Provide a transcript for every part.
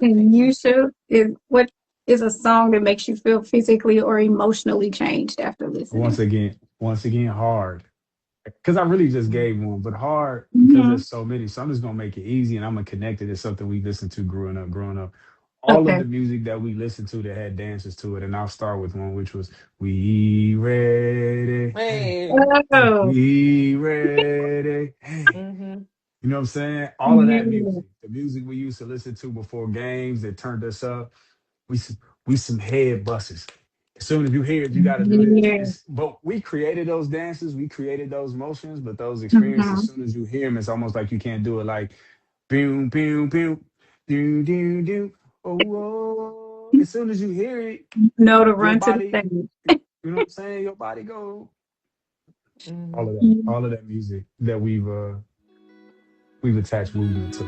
And Thank you. Yusha, what is a song that makes you feel physically or emotionally changed after listening? Once again, hard. Because I really just Mm. gave one, but hard because Hmm. there's so many. So I'm just gonna make it easy, and I'm gonna connect it to something we listened to growing up. Growing up, all of Okay. the music that we listened to that had dances to it, and I'll start with one which was "We Ready." Hey, Hey. hey, Oh, we ready. Hey, Mm-hmm. you know what I'm saying? All of that yeah. music, the music we used to listen to before games that turned us up. We some head busters. As soon as you hear it, you got to do this. Yeah. But we created those dances, we created those motions, but those experiences, as Hmm. soon as you hear them, it's almost like you can't do it. Like, boom, boom, boom, do, do, do. Oh, oh. As soon as you hear it, Know to your run to the body, stage. you know what I'm saying? Your body go. Mm-hmm. Mhm. All of that music that we've attached movement to.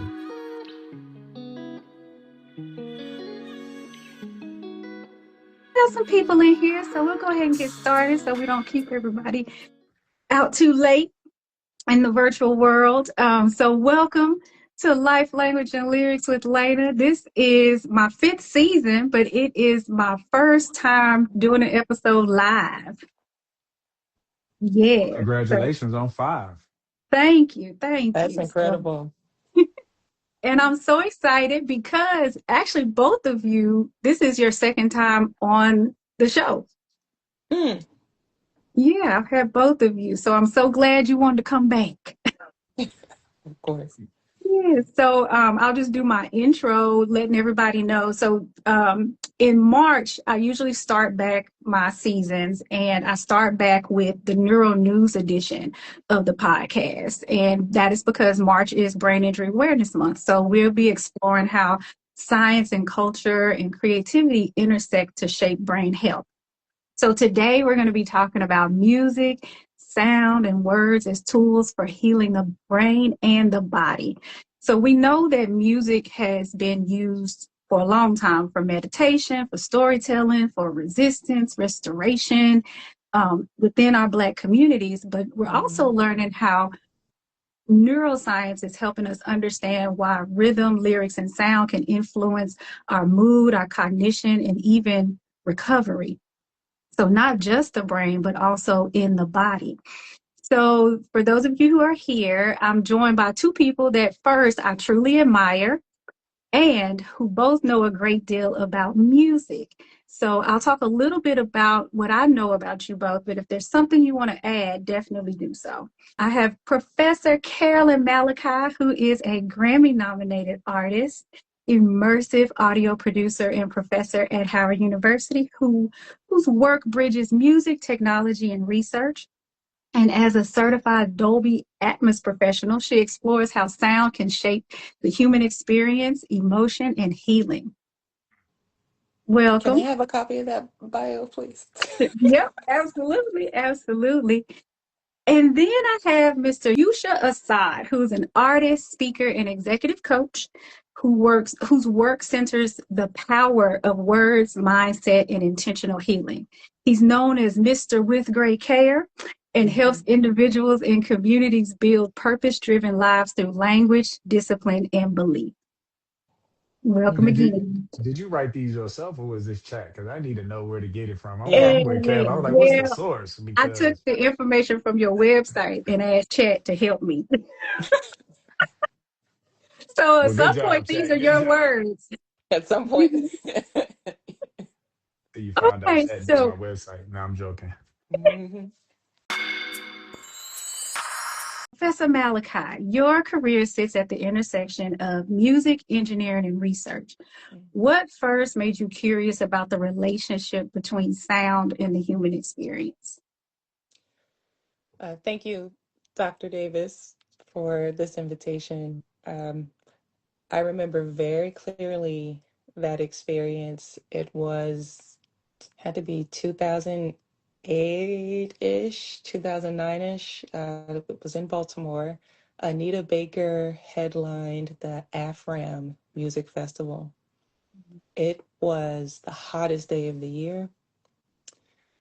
Got some people in here, so we'll go ahead and get started so we don't keep everybody out too late in the virtual world. So welcome to Life, Language, and Lyrics with Lena. This is my fifth season, but it is my first time doing an episode live. Well, Yeah. So congratulations on 5. thank you. Thank That's you. So, incredible. and I'm so excited because actually both of you, this is your second time on the show. Mm. Yeah, I've had both of you. So I'm so glad you wanted to come back. Of course. Yeah, so I'll just do my intro, letting everybody know. So in March, I usually start back my seasons, and I start back with the Neuro News edition of the podcast. And that is because March is Brain Injury Awareness Month. So we'll be exploring how science and culture and creativity intersect to shape brain health. So today we're going to be talking about music, sound, and words as tools for healing the brain and the body. So we know that music has been used for a long time for meditation, for storytelling, for resistance, restoration within our Black communities. But we're also Mm-hmm. learning how neuroscience is helping us understand why rhythm, lyrics, and sound can influence our mood, our cognition, and even recovery. So not just the brain, but also in the body. So for those of you who are here, I'm joined by two people that first I truly admire and who both know a great deal about music. So I'll talk a little bit about what I know about you both, but if there's something you want to add, definitely do so. I have Professor Carolyn Malachi, who is a Grammy nominated artist, immersive audio producer, and professor at Howard University, whose work bridges music, technology, and research. And as a certified Dolby Atmos professional, she explores how sound can shape the human experience, emotion, and healing. Can I Welcome. have a copy of that bio, please? Yep, absolutely, absolutely. And then I have Mr. Yusha Assad, who's an artist, speaker, and executive coach whose work centers the power of words, mindset, and intentional healing. He's known as Mr. With Great Care and Mm-hmm. helps individuals and communities build purpose-driven lives through language, discipline, and belief. Welcome Did Mm-hmm. you again. did you write these yourself or was this chat? Because I need to know where to get it from. Yeah. I'm with Kayla. I was like, what's the Well, source? I took Because the information from your website and asked Chat to help me. So at well, good some job, point, these chat. are Good your job. words. At some point. You found out Okay, chat used my so website. No, I'm joking. Mm-hmm. Professor Malachi, your career sits at the intersection of music, engineering, and research. What first made you curious about the relationship between sound and the human experience? Thank you, Dr. Davis, for this invitation. I remember very clearly that experience. It was, had to be 2008-ish, 2009-ish. It was in Baltimore. Anita Baker headlined the AFRAM Music Festival. It was the hottest day of the year.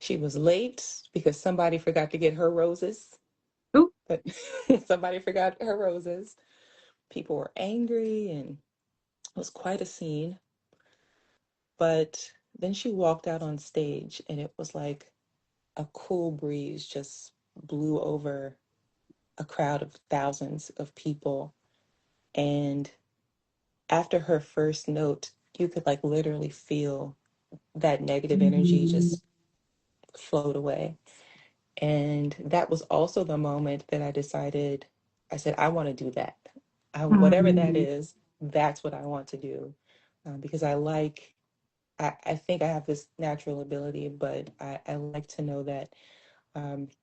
She was late because somebody forgot to get her roses. Ooh, But somebody forgot her roses. People were angry and It was quite a scene. But then she walked out on stage, and it was like a cool breeze just blew over a crowd of thousands of people. And after her first note, you could like literally feel that negative energy Mhm. just float away. And that was also the moment that I said, I want to do that. Whatever that Mhm. is, that's what I want to do. Because I think I have this natural ability, but I like to know that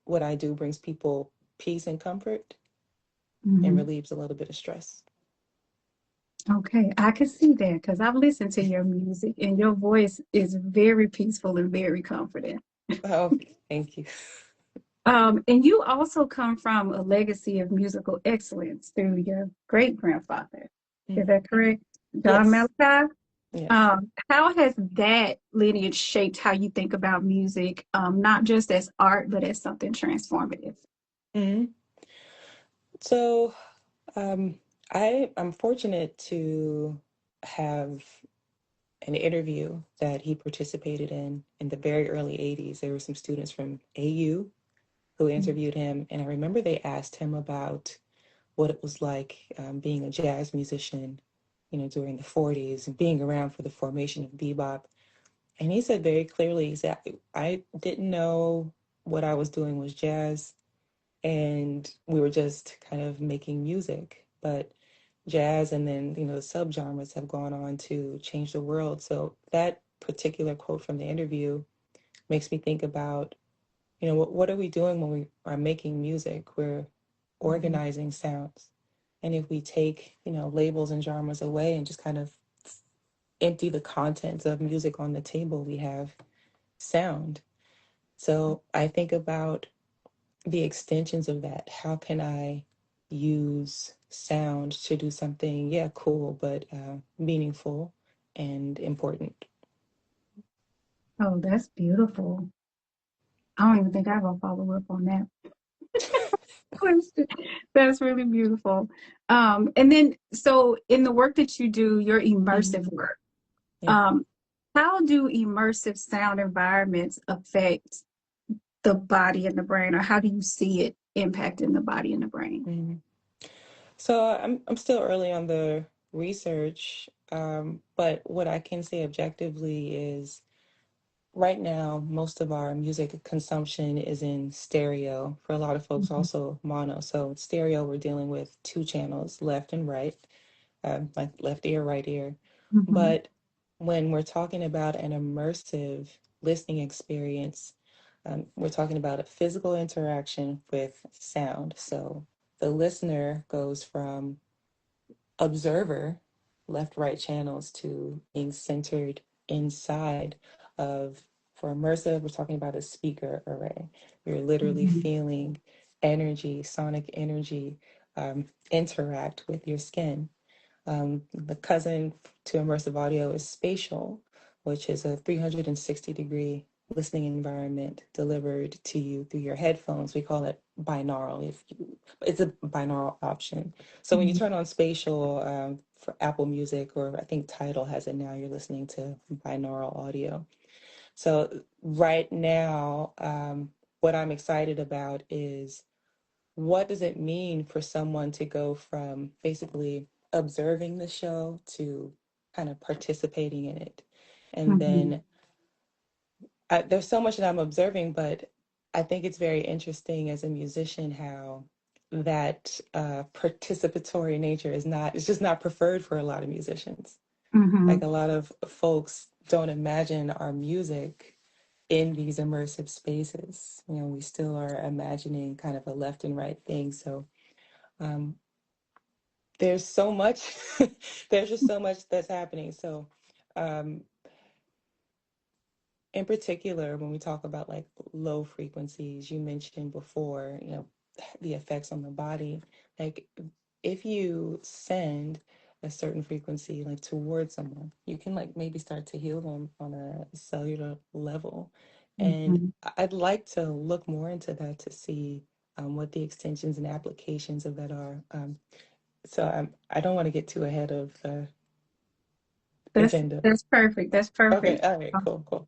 what I do brings people peace and comfort and Mhm. relieves a little bit of stress. Okay, I can see that because I've listened to your music and your voice is very peaceful and very comforting. Oh, thank you. And you also come from a legacy of musical excellence through your great grandfather. Is Mm. that correct? John Yes, Malachi? yes. How has that lineage shaped how you think about music, not just as art, but as something transformative? Hmm. So um, I'm fortunate to have an interview that he participated in the very early 80s. There were some students from AU who interviewed him, and I remember they asked him about what it was like being a jazz musician, during the 40s and being around for the formation of bebop. And he said very clearly, he said, I didn't know what I was doing was jazz, and we were just kind of making music. But jazz and then, the subgenres have gone on to change the world. So that particular quote from the interview makes me think about, what are we doing when we are making music? We're Mhm. organizing sounds. And if we take, labels and genres away and just kind of empty the contents of music on the table, we have sound. So I think about the extensions of that. How can I use sound to do something, yeah, cool, but meaningful and important? Oh, that's beautiful. I don't even think I will follow up on that question. That's really beautiful. And then, so in the work that you do, your Mhm. immersive work, Yeah. um, how do immersive sound environments affect the body and the brain, or how do you see it impacting the body and the brain? Mhm. So I'm still early on the research, but what I can say objectively is right now most of our music consumption is in stereo. For a lot of folks, Mhm. also mono. So stereo, we're dealing with two channels, left and right, like left ear, right ear. Mhm. But when we're talking about an immersive listening experience, we're talking about a physical interaction with sound. So the listener goes from observer, left right channels, to being centered inside of, for immersive, we're talking about a speaker array. You're literally Mhm. feeling energy, sonic energy, interact with your skin. The cousin to immersive audio is spatial, which is a 360-degree listening environment delivered to you through your headphones. We call it binaural. It's a binaural option. So when you Mhm. turn on spatial for Apple Music, or I think Tidal has it now, you're listening to binaural audio. So right now, what I'm excited about is, what does it mean for someone to go from basically observing the show to kind of participating in it? And Mhm. then there's so much that I'm observing, but I think it's very interesting as a musician how that participatory nature it's just not preferred for a lot of musicians. Like Mhm. a lot of folks don't imagine our music in these immersive spaces. We still are imagining kind of a left and right thing. So um, there's so much, there's just so much that's happening. So um, in particular, when we talk about like low frequencies, you mentioned before, the effects on the body. Like if you send a certain frequency like towards someone, you can like maybe start to heal them on a cellular level. And Mhm. I'd like to look more into that to see what the extensions and applications of that are. So I don't want to get too ahead of agenda. That's perfect. That's Okay, perfect. all right, cool, cool.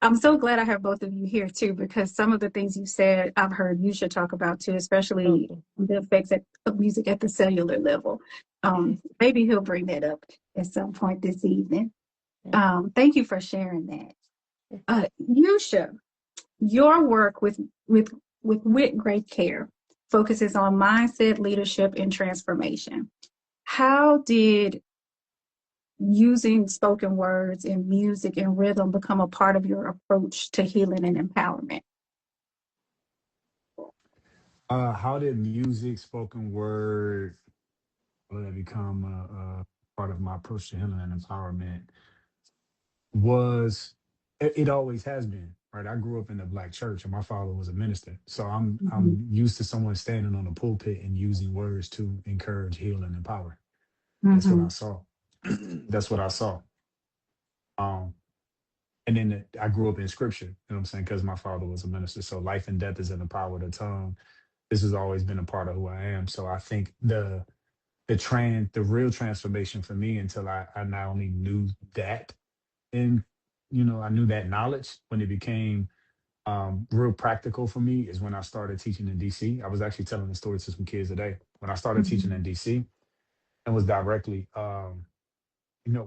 I'm so glad I have both of you here too, because some of the things you said I've heard you should talk about too, especially Okay. the effects of music at the cellular level. Maybe he'll bring that up at some point this evening. Thank you for sharing that. Yusha, your work with Great Care focuses on mindset, leadership, and transformation. How did using spoken words and music and rhythm become a part of your approach to healing and empowerment? How did music, spoken word, will that become a part of my approach to healing and empowerment? Was it always has been, right? I grew up in a black church, and my father was a minister, so Mhm, I'm used to someone standing on a pulpit and using words to encourage, heal, and empower. That's what I mhm, saw. That's what I saw. Um, and then I grew up in scripture. You know what I'm saying? Because my father was a minister, so life and death is in the power of the tongue. This has always been a part of who I am. So I think the real transformation for me, until I not only knew that, and I knew that knowledge, when it became real practical for me, is when I started teaching in DC. I was actually telling the story to some kids today. When I started teaching mhm, in DC, and was directly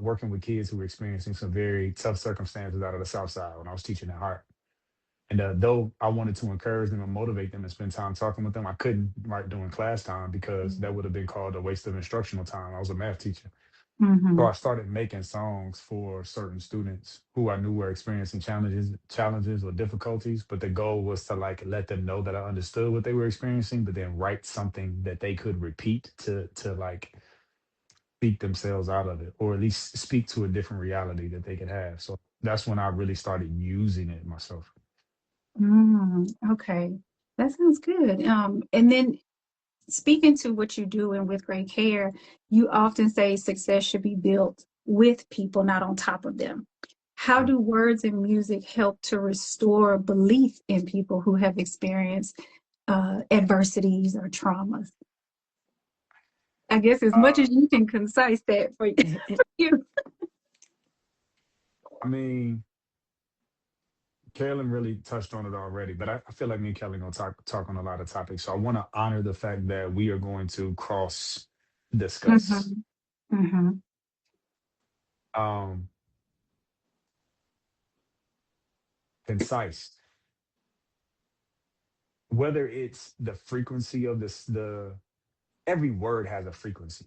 working with kids who were experiencing some very tough circumstances out of the South Side, when I was teaching at Heart. And though I wanted to encourage them and motivate them and spend time talking with them, I couldn't, right, during class time, because that would have been called a waste of instructional time. I was a math teacher. So mhm, I started making songs for certain students who I knew were experiencing challenges or difficulties. But the goal was to, like, let them know that I understood what they were experiencing, but then write something that they could repeat to like speak themselves out of it, or at least speak to a different reality that they could have. So that's when I really started using it myself. okay, that sounds good. And then speaking to what you do and with Great Care, you often say success should be built with people, not on top of them. How Right. do words and music help to restore belief in people who have experienced adversities or traumas? I guess as much Uh, as you can concise that for you. I mean, Carolyn really touched on it already, but I feel like me and Kelly gonna talk on a lot of topics. So I want to honor the fact that we are going to cross discuss. Mhm, mhm, Um, Concise. Whether it's the frequency of the every word has a frequency,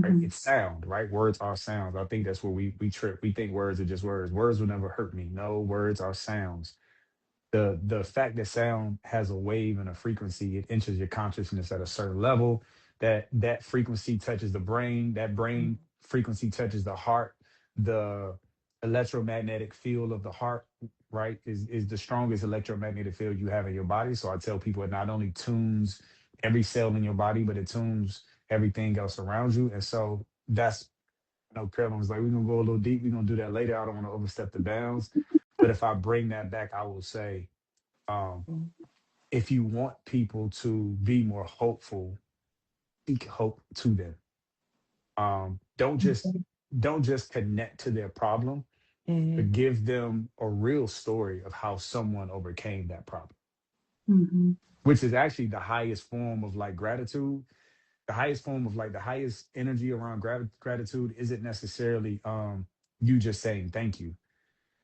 right? mhm, It's sound, right? Words are sounds. I think that's where we trip. We think words are just words. Words will never hurt me. No, words are sounds. The fact that sound has a wave and a frequency, it enters your consciousness at a certain level. That frequency touches the brain. That brain frequency touches the heart. The electromagnetic field of the heart, right, is the strongest electromagnetic field you have in your body. So I tell people, it not only tunes every cell in your body, but it tunes everything else around you. And so that's, Carolyn was like, we're gonna go a little deep. We're gonna do that later. I don't want to overstep the bounds. But if I bring that back, I will say, um, if you want people to be more hopeful, seek hope to them. Don't just mhm, don't just connect to their problem, Mm-hmm. but give them a real story of how someone overcame that problem, mhm, which is actually the highest form of, like, gratitude. The highest form of, like, the highest energy around gratitude isn't necessarily you just saying thank you.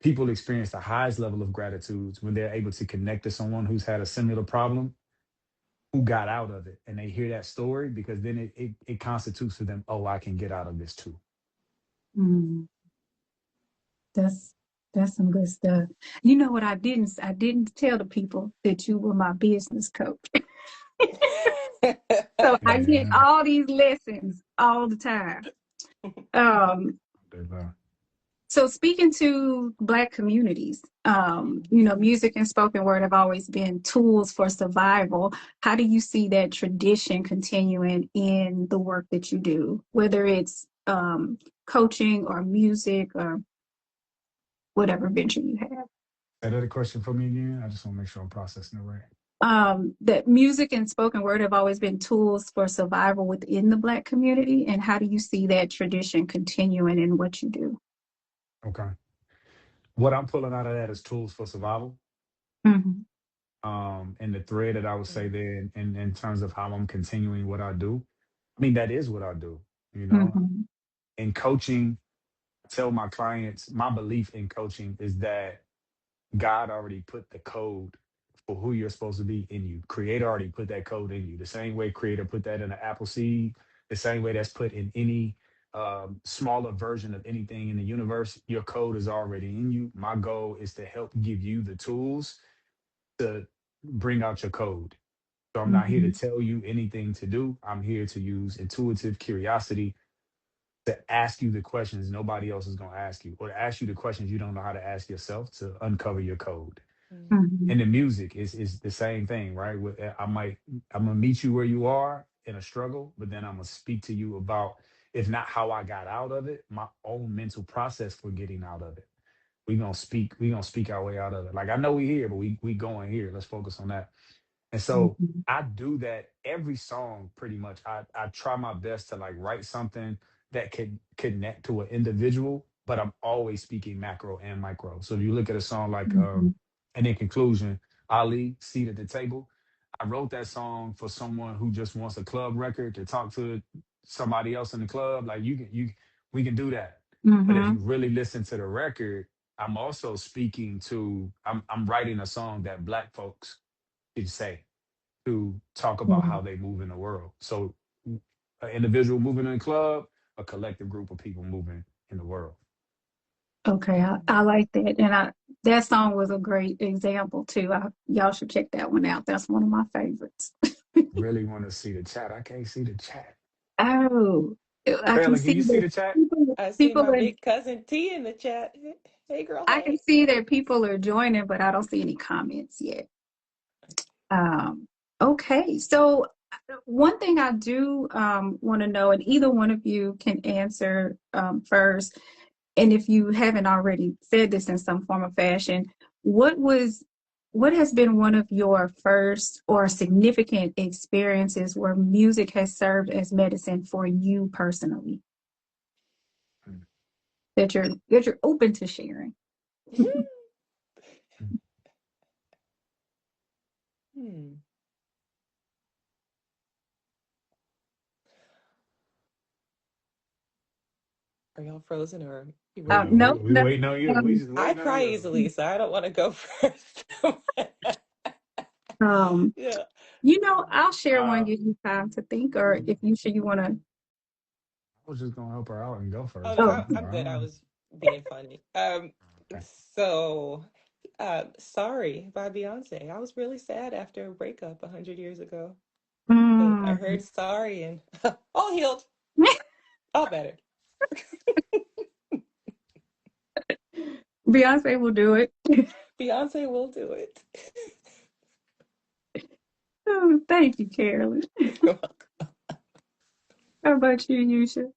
People experience the highest level of gratitude when they're able to connect to someone who's had a similar problem, who got out of it, and they hear that story, because then it constitutes for them, oh, I can get out of this too. mhm. That's that's some good stuff. You know what I didn't tell the people that you were my business coach. So I get Yeah. all these lessons all the time. Um, so speaking to Black communities, music and spoken word have always been tools for survival. How do you see that tradition continuing in the work that you do, whether it's coaching or music or whatever venture you have? Is that a question for me again? I just want to make sure I'm processing it right. that music and spoken word have always been tools for survival within the Black community, and how do you see that tradition continuing in what you do? Okay. What I'm pulling out of that is tools for survival. Mm-hmm. And the thread that I would say Mm. there in terms of how I'm continuing what I do. I mean, that is what I do, you know. Mm-hmm. In coaching, I tell my clients, my belief in coaching is that God already put the code for who you're supposed to be in you. Creator already put that code in you. The same way Creator put that in an apple seed, the same way that's put in any smaller version of anything in the universe, your code is already in you. My goal is to help give you the tools to bring out your code. So I'm not here to Mm-hmm. tell you anything to do. I'm here to use intuitive curiosity to ask you the questions nobody else is going to ask you, or to ask you the questions you don't know how to ask yourself to uncover your code. Mm. Mm-hmm. And the music is the same thing, right? I'm gonna meet you where you are in a struggle, but then I'm gonna speak to you about, if not how I got out of it, my own mental process for getting out of it. We gonna speak our way out of it. Like, I know we here, but we going here. Let's focus on that. And so Mm-hmm. I do that every song pretty much. I try my best to like write something that could connect to an individual, but I'm always speaking macro and micro. So if you look at a song like Mm-hmm. and in conclusion, Ali, Seat at the Table, I wrote that song for someone who just wants a club record to talk to somebody else in the club. Like, we can do that. But if Mm-hmm. you really listen to the record, I'm also speaking to I'm writing a song that Black folks should say, to talk about Mm-hmm. how they move in the world. So, an individual moving in a club, a collective group of people moving in the world. Okay, I Mm. like that, and that song was a great example too. Y'all should check that one out. That's one of my favorites. Really want to see the chat. I can't see the chat. Oh, I can Carolyn, can see you see that the chat? people, I see people my are. big cousin T in the chat. Hey, girl. I can Hey. see that people are joining, but I don't see any comments yet. Um, okay, so one thing I do want to know, and either one of you can answer first, and if you haven't already said this in some form or fashion, what was what has been one of your first or significant experiences where music has served as medicine for you personally that you're open to sharing? Hmm. Are y'all frozen or you We, ready? we, No, we no. waiting on you. We Um, just I waiting on cry you. easily, so I don't want to go first. um, Yeah. I'll share one, Uh, give you time to think, or if you sure you want to. I was just gonna help her out and go Oh first, no, but Oh, I'm good. I was being funny. okay. So, Sorry by Beyonce. I was really sad after a breakup 100 years ago, but I mm. heard sorry and all healed, all better. Beyonce will do it. Beyonce will do it. Oh, thank you, Carolyn. You're welcome. How about you, Yusha?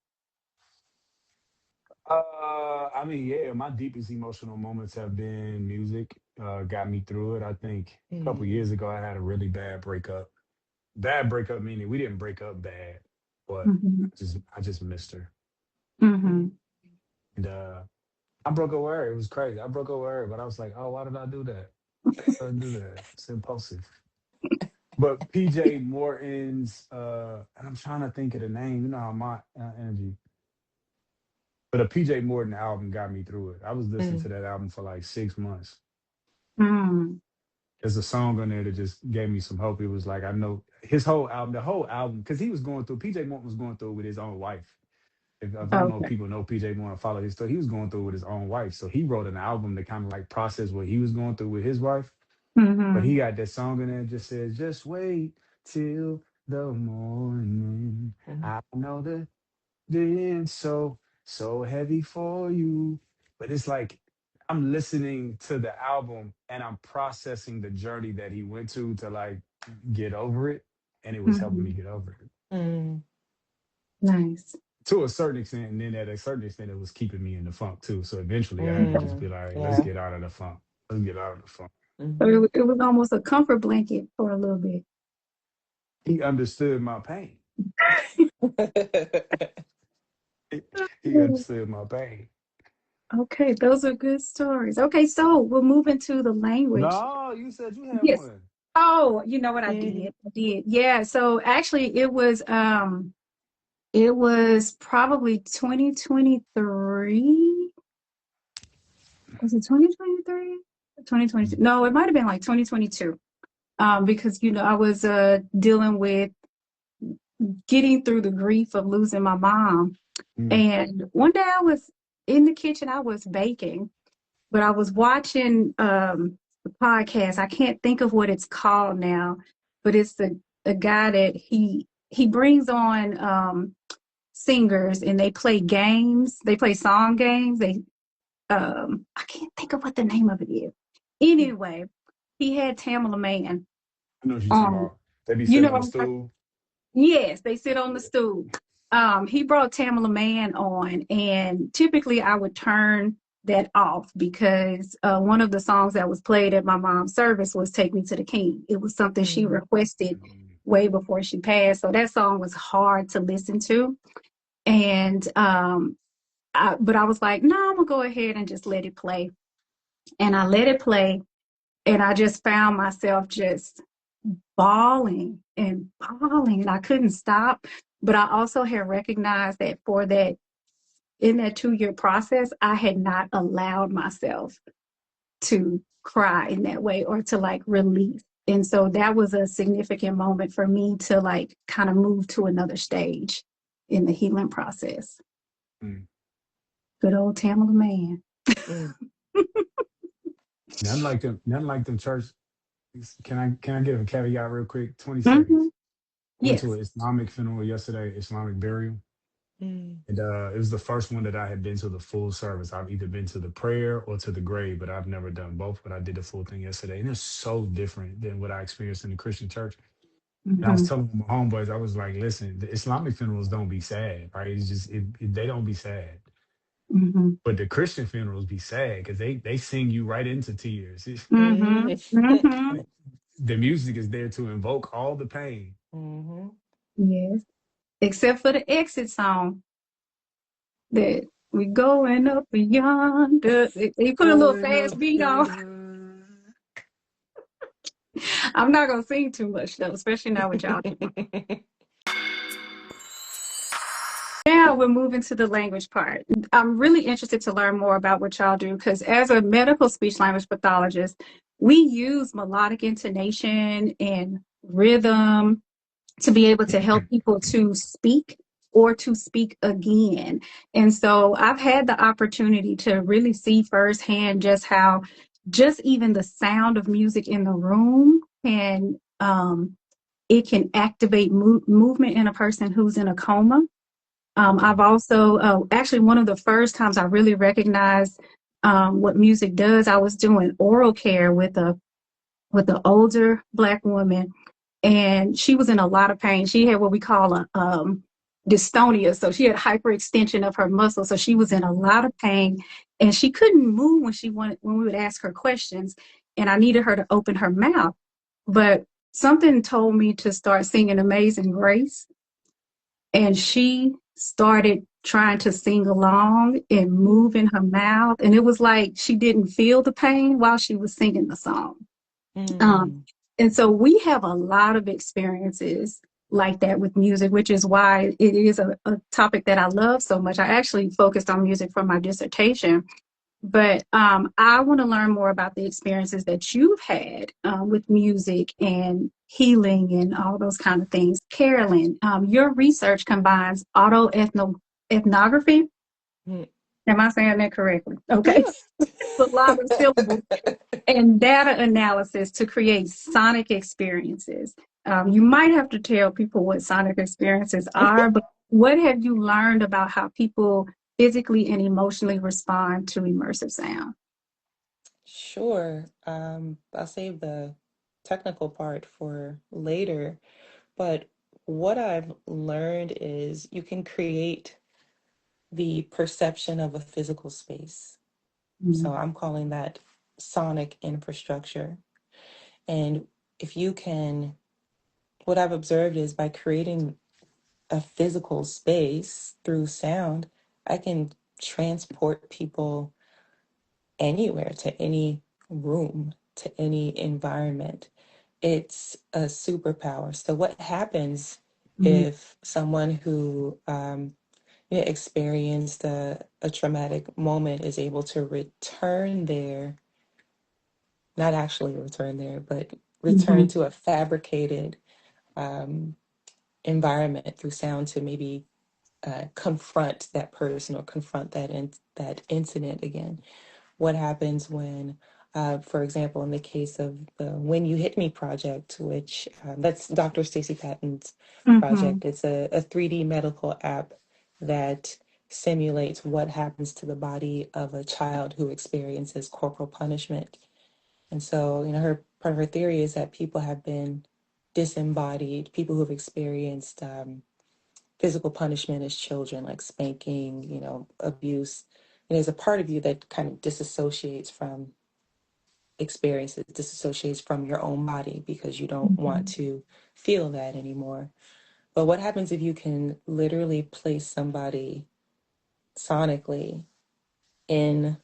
I mean, yeah, my deepest emotional moments have been music. Got me through it. I think a couple Mm, years ago, I had a really bad breakup. Bad breakup meaning we didn't break up bad, but Mm-hmm. I just missed her. Mm-hmm. mm, And I broke up with her. It was crazy. I broke up with her, but I was like, oh, why did I do that? I didn't do that. It's impulsive. But PJ Morton's, and I'm trying to think of the name. You know how my energy. But a PJ Morton album got me through it. I was listening to mm, that album for like 6 months. Mm. There's a song on there that just gave me some hope. It was like, I know his whole album, the whole album, because he was going through, PJ Morton was going through it with his own wife. If I don't know if Okay. people know PJ Morton, follow his story, he was going through it with his own wife. So he wrote an album to kind of like process what he was going through with his wife. But Mm-hmm. he got that song in there that just says, just wait till the morning. mm, I know that been so heavy for you. But it's like I'm listening to the album and I'm processing the journey that he went to like get over it. And it was helping Mm-hmm. me get over it mm, Nice. to a certain extent. And then at a certain extent, it was keeping me in the funk too. So eventually I had to just be mm. like, let's Yeah. get out of the funk. Let's get out of the funk. So Mm-hmm. it was almost a comfort blanket for a little bit. He understood my pain. He, he Mm. understood my pain. Okay, those are good stories. Okay, so we'll move into the language. No, you said you had Yes. one. Oh, you know what I Mm. did? I did. Yeah. So actually it was probably 2023. Was it 2023? 2022? No, it might have been like 2022. Because I was dealing with getting through the grief of losing my mom. Mm, And one day I was in the kitchen, I was baking, but I was watching the podcast. I can't think of what it's called now, but it's the guy that he brings on singers and they play games. They play song games. I can't think of what the name of it is. Anyway, he had Tamala Mann I know what you're talking on. about. They be You sitting know on what the I'm talking. stool. Yes, they sit on the Yeah. stool. He brought Tamala Mann on, and typically I would turn that off because one of the songs that was played at my mom's service was "Take Me to the King." It was something she Mm. requested Mm, way before she passed, so that song was hard to listen to. And but I was like, no, I'm gonna go ahead and just let it play. And I let it play, and I just found myself just bawling and bawling, and I couldn't stop. But I also had recognized that for that in that 2-year process, I had not allowed myself to cry in that way or to like release. And so that was a significant moment for me to like kind of move to another stage in the healing process. mm. Good old Tamala Man. Mm. Nothing like them church. Can I give a caveat real quick? 20 Hmm. seconds. Went to Yes. an Islamic funeral yesterday, Islamic burial. Mm. And it was the first one that I had been to the full service. I've either been to the prayer or to the grave, but I've never done both. But I did the full thing yesterday. And it's so different than what I experienced in the Christian church. And I was Hmm. telling my homeboys, I was like, listen, the Islamic funerals don't be sad, right? It's just, they don't be sad. Hmm. But the Christian funerals be sad because they sing you right into tears. Hmm. Mm. Hmm. The music is there to invoke all the pain. Mm-hmm. Yes. Except for the exit song that we going up beyond. They put a little Going fast up beat on. there. I'm not gonna sing too much though, especially now with y'all. Now we're moving to the language part. I'm really interested to learn more about what y'all do because as a medical speech language pathologist, we use melodic intonation and rhythm to be able to help people to speak or to speak again. And so I've had the opportunity to really see firsthand just how just even the sound of music in the room can it can activate movement in a person who's in a coma. I've also actually one of the first times I really recognized what music does. I was doing oral care with an older Black woman, and she was in a lot of pain. She had what we call a dystonia, so she had hyperextension of her muscles, so she was in a lot of pain, and she couldn't move when we would ask her questions, and I needed her to open her mouth, but something told me to start singing Amazing Grace, and she started trying to sing along and move in her mouth, and it was like she didn't feel the pain while she was singing the song. Um, Mm. and so we have a lot of experiences like that with music, which is why it is a topic that I love so much. I actually focused on music for my dissertation, but I want to learn more about the experiences that you've had with music and healing and all those kind of things. Carolyn, your research combines ethnography. Mm. Am I saying that correctly? Okay. Yes. A lot of syllables and data analysis to create sonic experiences. You might have to tell people what sonic experiences are, but what have you learned about how people physically and emotionally respond to immersive sound? Sure. I'll save the technical part for later, but what I've learned is you can create the perception of a physical space. So Mm-hmm. I'm calling that sonic infrastructure. And if you can, what I've observed is by creating a physical space through sound, I can transport people anywhere, to any room, to any environment. It's a superpower. So, what happens Mhm. if someone who experienced a traumatic moment is able to return there, not actually return there, but return Mhm. to a fabricated um, environment through sound to maybe confront that person or confront that incident again? What happens when, for example, in the case of the When You Hit Me project, which that's Dr. Stacey Patton's Mhm. project. It's a 3D medical app that simulates what happens to the body of a child who experiences corporal punishment. And so, her part of her theory is that people have been disembodied, people who have experienced physical punishment as children, like spanking, abuse. And there's a part of you that kind of disassociates from experiences, disassociates from your own body because you don't want Mhm. to feel that anymore. But what happens if you can literally place somebody sonically inside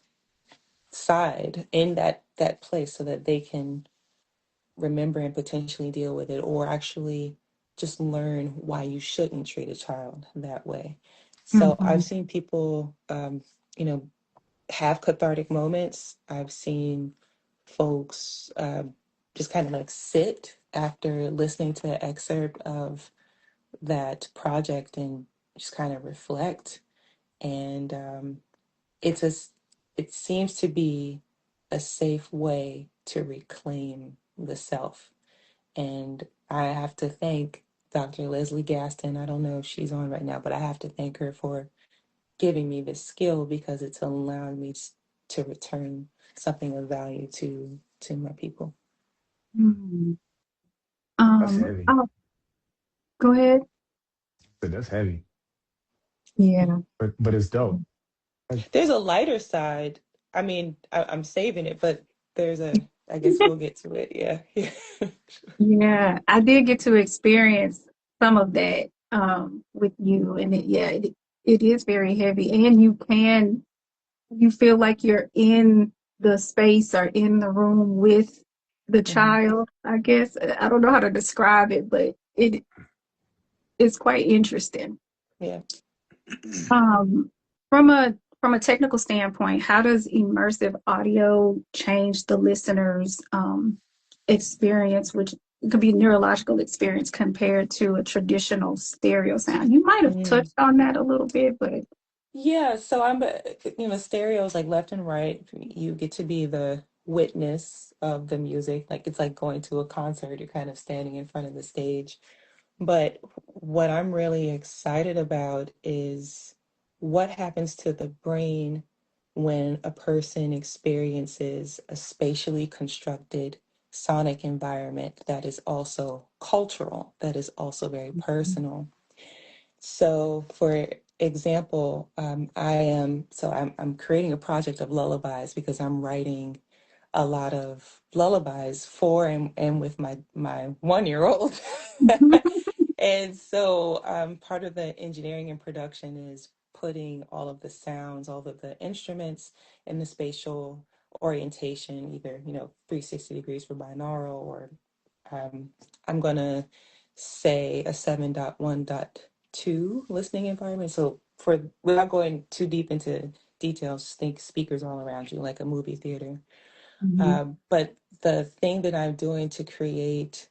in that place so that they can remember and potentially deal with it, or actually just learn why you shouldn't treat a child that way? So I've Mhm. seen people, you know, have cathartic moments. I've seen folks just kind of like sit after listening to an excerpt of that project and just kind of reflect. And it's a, it seems to be a safe way to reclaim the self. And I have to thank Dr. Leslie Gaston. I don't know if she's on right now, but I have to thank her for giving me this skill because it's allowed me to return something of value to my people. Mhm. That's heavy. Oh, go ahead. But that's heavy. Yeah. But it's dope. Like, There's a lighter side. I mean, I'm saving it, but I guess we'll get to it. Yeah. Yeah. Yeah, I did get to experience some of that with you, and it is very heavy, and you feel like you're in the space or in the room with the Hmm. child. I guess I don't know how to describe it, but it is quite interesting. Yeah. Um, from a technical standpoint, how does immersive audio change the listener's experience, which could be neurological experience compared to a traditional stereo sound? You might have Mm. touched on that a little bit, but Yeah. So stereos like left and right. You get to be the witness of the music. Like it's like going to a concert. You're kind of standing in front of the stage. But what I'm really excited about is what happens to the brain when a person experiences a spatially constructed sonic environment that is also cultural, that is also very personal. So, for example, I'm creating a project of lullabies because I'm writing a lot of lullabies for and with my 1 year old. And so part of the engineering and production is putting all of the sounds, all of the instruments in the spatial orientation, either, 360 degrees for binaural, or um, I'm going to say a 7.1.2 listening environment. So without going too deep into details, think speakers all around you, like a movie theater. Mhm. But the thing that I'm doing to create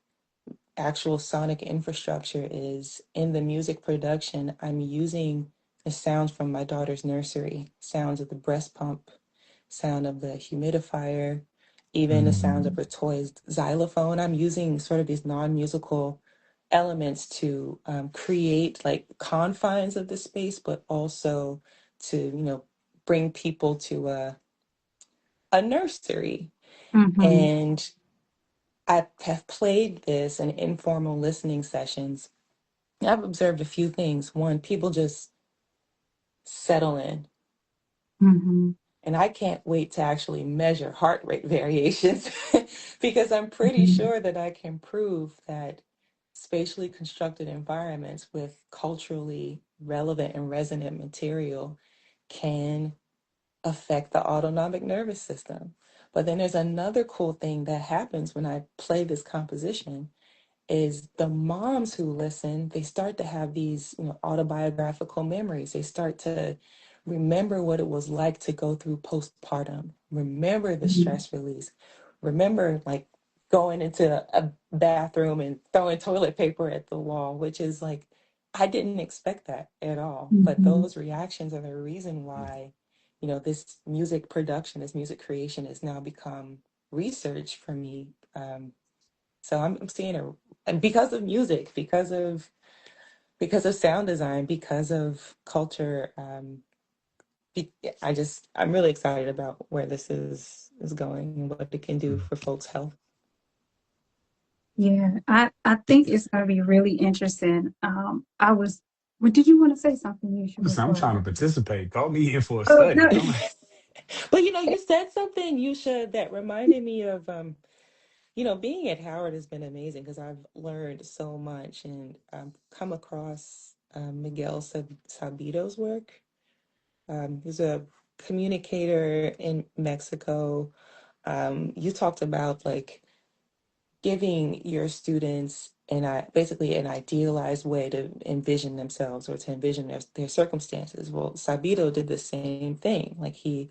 actual sonic infrastructure is in the music production. I'm using the sounds from my daughter's nursery, sounds of the breast pump, sound of the humidifier, even the sounds of mm, her toys xylophone. I'm using sort of these non-musical elements to create like confines of the space, but also to, bring people to a nursery. Mhm. And I have played this in informal listening sessions. I've observed a few things. One, people just settle in. Mhm. And I can't wait to actually measure heart rate variations because I'm pretty Mhm. sure that I can prove that spatially constructed environments with culturally relevant and resonant material can affect the autonomic nervous system. But then there's another cool thing that happens when I play this composition is the moms who listen, they start to have these, autobiographical memories. They start to remember what it was like to go through postpartum, remember the Mhm. stress release, remember like going into a bathroom and throwing toilet paper at the wall, which is like, I didn't expect that at all. But Mhm. those reactions are the reason why, this music production, this music creation has now become research for me. So I'm seeing a, and because of music, because of sound design, because of culture, I'm really excited about where this is going and what it can do Mm. for folks' health. Yeah, I think it's going to be really interesting. Well, did you want to say something, Yusha, Listen, I'm before? trying to participate. Call me in for a Oh, no. study. I'm like, But you said something, Yusha, that reminded me of being at Howard has been amazing because I've learned so much and come across Miguel Sabito's work. He's a communicator in Mexico. You talked about like giving your students basically an idealized way to envision themselves or to envision their circumstances. Well, Sabito did the same thing. Like the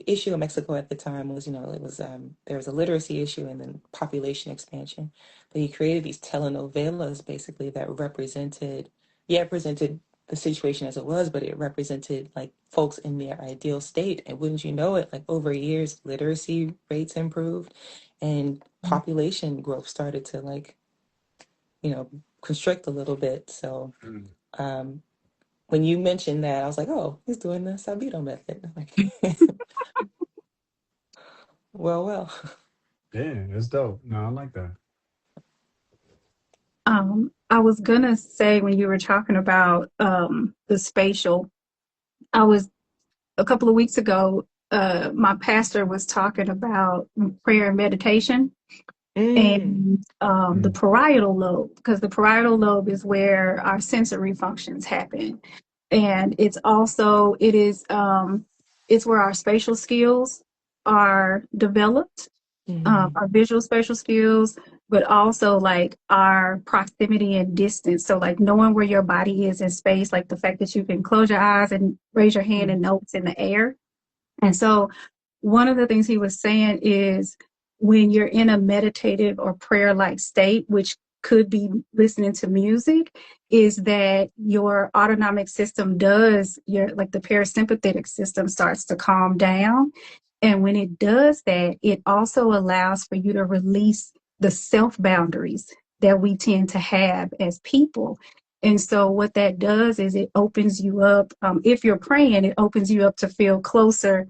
issue in Mexico at the time was, it was there was a literacy issue and then population expansion. But he created these telenovelas basically that represented the situation as it was, but it represented like folks in their ideal state. And wouldn't you know it, like over years, literacy rates improved and population growth started to like, constrict a little bit. So mm, um, when you mentioned that, I was like, oh, he's doing the Sabito method. Like, well. yeah, that's dope. No, I like that. I was gonna say when you were talking about the spatial, I was a couple of weeks ago, my pastor was talking about prayer and meditation Mm, and the Mm, parietal lobe, because the parietal lobe is where our sensory functions happen. And it's where our spatial skills are developed, mm, our visual spatial skills, but also like our proximity and distance. So like knowing where your body is in space, like the fact that you can close your eyes and raise your hand mm, and know it's in the air. And so one of the things he was saying is when you're in a meditative or prayer like state, which could be listening to music, is that your autonomic system does your like the parasympathetic system starts to calm down. And when it does that, it also allows for you to release the self boundaries that we tend to have as people. And so, what that does is it opens you up. If you're praying, it opens you up to feel closer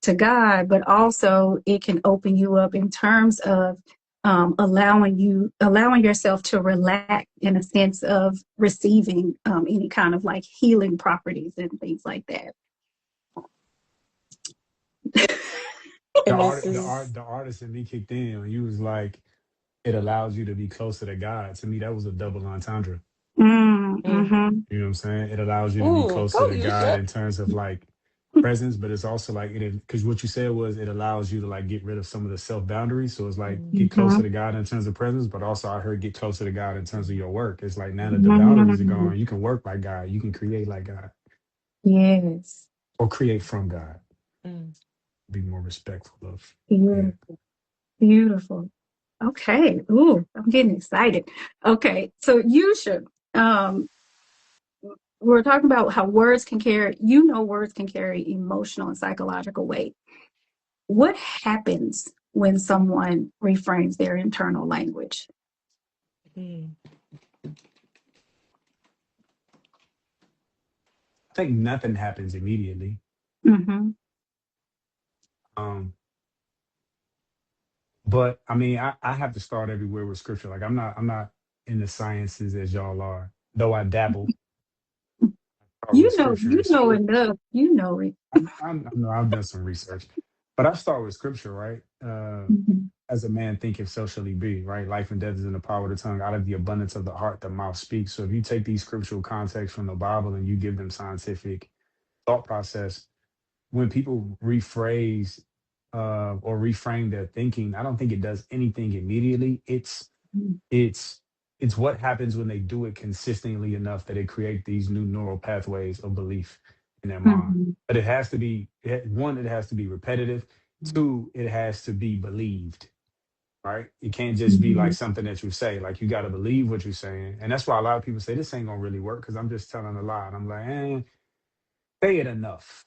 to God, but also it can open you up in terms of allowing yourself to relax in a sense of receiving any kind of like healing properties and things like that. the and this art, the is art, the artist in me kicked in when you was like, it allows you to be closer to God. To me, that was a double entendre. mm. Mm-hmm. You know what I'm saying? It allows you to be Ooh, closer go to God Yusha. in terms of like presence, but it's also like it because what you said was it allows you to like get rid of some of the self boundaries. So it's like Mm, get closer Mm-hmm. to God in terms of presence, but also I heard get closer to God in terms of your work. It's like now that the boundaries are Mm-hmm. gone, you can work like God, you can create like God, Yes. or create from God. mm. Be more respectful of. Yeah. Beautiful. Beautiful. Okay. Ooh, I'm getting excited. Okay. So you should. We're talking about how words can carry emotional and psychological weight. What happens when someone reframes their internal language? Mm. I think nothing happens immediately. Mm-hmm. Um, but I mean, I have to start everywhere with scripture. Like I'm not in the sciences as y'all are, though I dabble. start with scripture You and know spirit. enough. You know it. I know I've done some research, but I start with scripture, right? Mhm. As a man thinketh, so shall he be, right? Life and death is in the power of the tongue. Out of the abundance of the heart, the mouth speaks. So if you take these scriptural contexts from the Bible and you give them scientific thought process, when people rephrase or reframe their thinking, I don't think it does anything immediately. It's it's what happens when they do it consistently enough that it creates these new neural pathways of belief in their mind. Mhm. But it has to be one, it has to be repetitive. Two, it has to be believed, right? It can't just be like Mhm. something that you say. Like you got to believe what you're saying, and that's why a lot of people say this ain't gonna really work because I'm just telling a lie. And I'm like, say it enough.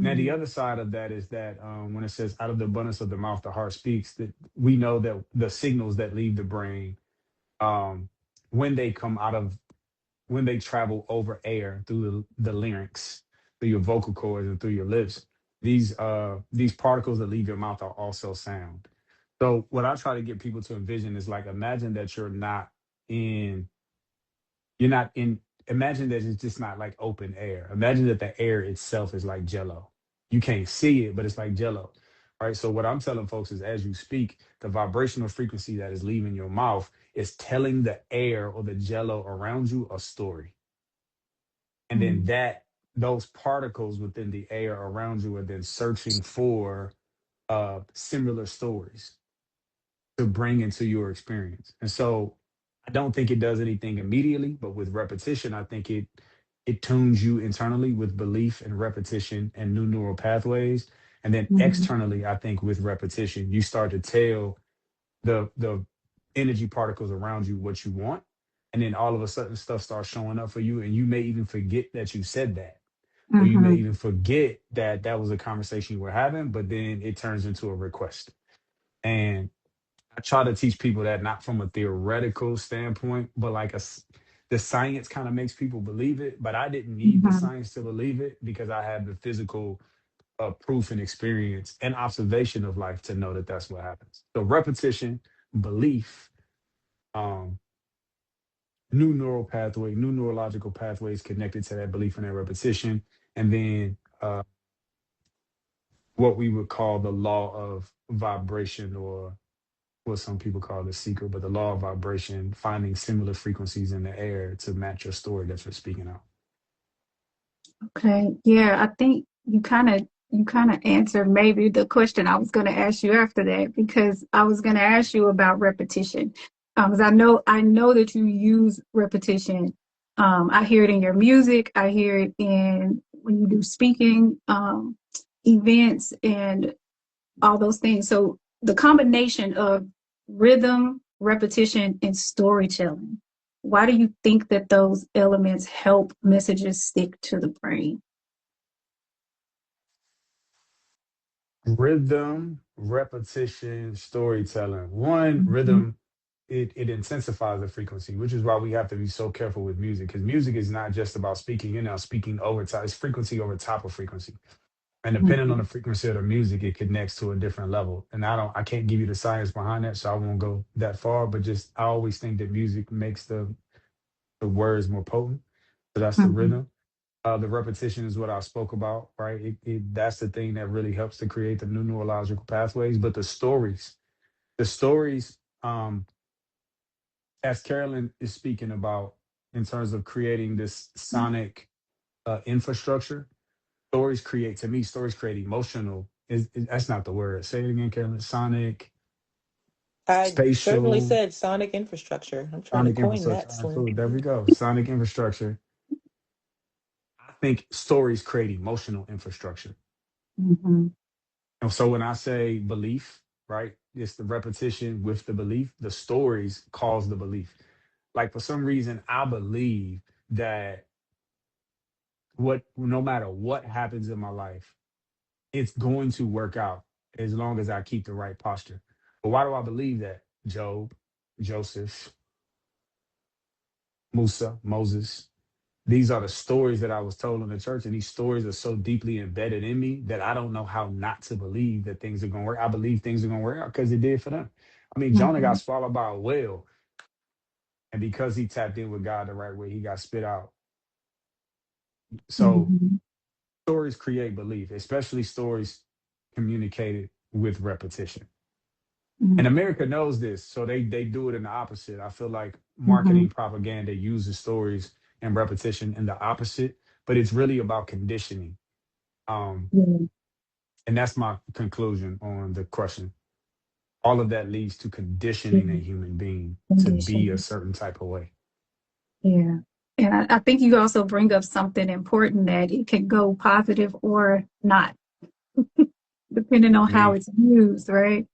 Now, the Mhm. other side of that is that when it says out of the abundance of the mouth, the heart speaks, that we know that the signals that leave the brain um, when they come out of, when they travel over air through the larynx, through your vocal cords and through your lips, these particles that leave your mouth are also sound. So what I try to get people to envision is like imagine that in you're not in imagine that it's just not like open air. Imagine that the air itself is like jello. You can't see it, but it's like jello. Right. So what I'm telling folks is as you speak, the vibrational frequency that is leaving your mouth is telling the air or the jello around you a story. And then Mhm. those particles within the air around you are then searching for similar stories to bring into your experience. And so I don't think it does anything immediately, but with repetition, I think it tunes you internally with belief and repetition and new neural pathways. And then Mhm. externally, I think with repetition, you start to tell the energy particles around you what you want. And then all of a sudden stuff starts showing up for you. And you may even forget that you said that. Or you may Mhm. even forget that that was a conversation you were having, but then it turns into a request. And I try to teach people that not from a theoretical standpoint, but like the science kind of makes people believe it. But I didn't need the Mhm. science to believe it because I have the physical proof and experience and observation of life to know that that's what happens. So repetition, belief, um, new neural pathway, new neurological pathways connected to that belief and that repetition, and then what we would call the law of vibration or what some people call the secret, but the law of vibration, finding similar frequencies in the air to match your story that you're speaking out. Okay. Yeah, I think you kind of answered maybe the question I was going to ask you after that because I was going to ask you about repetition. Because I know that you use repetition. I hear it in your music. I hear it in when you do speaking events and all those things. So the combination of rhythm, repetition, and storytelling. Why do you think that those elements help messages stick to the brain? Rhythm, repetition, storytelling. One, Mhm. rhythm, it intensifies the frequency, which is why we have to be so careful with music because music is not just about speaking, you know, speaking over top, it's frequency over top of frequency. And depending on the Mhm. frequency of the music, it connects to a different level. And I can't give you the science behind that, so I won't go that far. But just I always think that music makes the words more potent. So that's the Mhm. rhythm. The repetition is what I spoke about, right? That's the thing that really helps to create the new neurological pathways. But the stories, as Carolyn is speaking about, in terms of creating this sonic infrastructure, stories create to me. Stories create emotional. That's not the word. Say it again, Carolyn. I certainly Spatial, said sonic infrastructure. I'm trying to sonic coin infrastructure. that All right, slang. cool. There we go. Sonic infrastructure. I think stories create emotional infrastructure. Mhm. And so when I say belief, right, it's the repetition with the belief, the stories cause the belief. Like for some reason, I believe that no matter what happens in my life, it's going to work out as long as I keep the right posture. But why do I believe that? Job, Joseph, Musa, Moses. These are the stories that I was told in the church, and these stories are so deeply embedded in me that I don't know how not to believe that things are going to work. I believe things are going to work out because it did for them. I mean, Jonah got Mhm. swallowed by a whale, and because he tapped in with God the right way, he got spit out. So Mhm. stories create belief, especially stories communicated with repetition. And Mhm. America knows this, so they do it in the opposite. I feel like Mhm. marketing propaganda uses stories and repetition in the opposite, but it's really about conditioning. Um, Yeah. and that's my conclusion on the question. All of that leads to conditioning a Yeah. human being to be a Condition. certain type of way. Yeah. And I think you also bring up something important that it can go positive or not, depending on I how mean, it's used, right?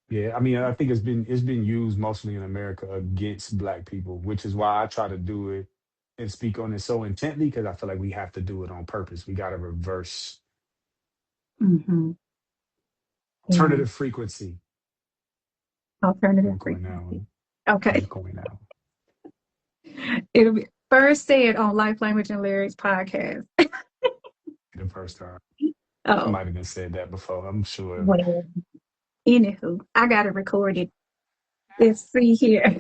yeah, I mean, I think it's been used mostly in America against Black people, which is why I try to do it and speak on it so intently because I feel like we have to do it on purpose. We got to reverse Hmm. Yeah. alternative frequency. I'm Alternative gonna coin that frequency. one. I'm Okay. gonna coin that one. It'll be first said on Life Language and Lyrics podcast. The first time I Oh, might have been said that before. I'm sure. well, anywho, I got it recorded. Let's see here.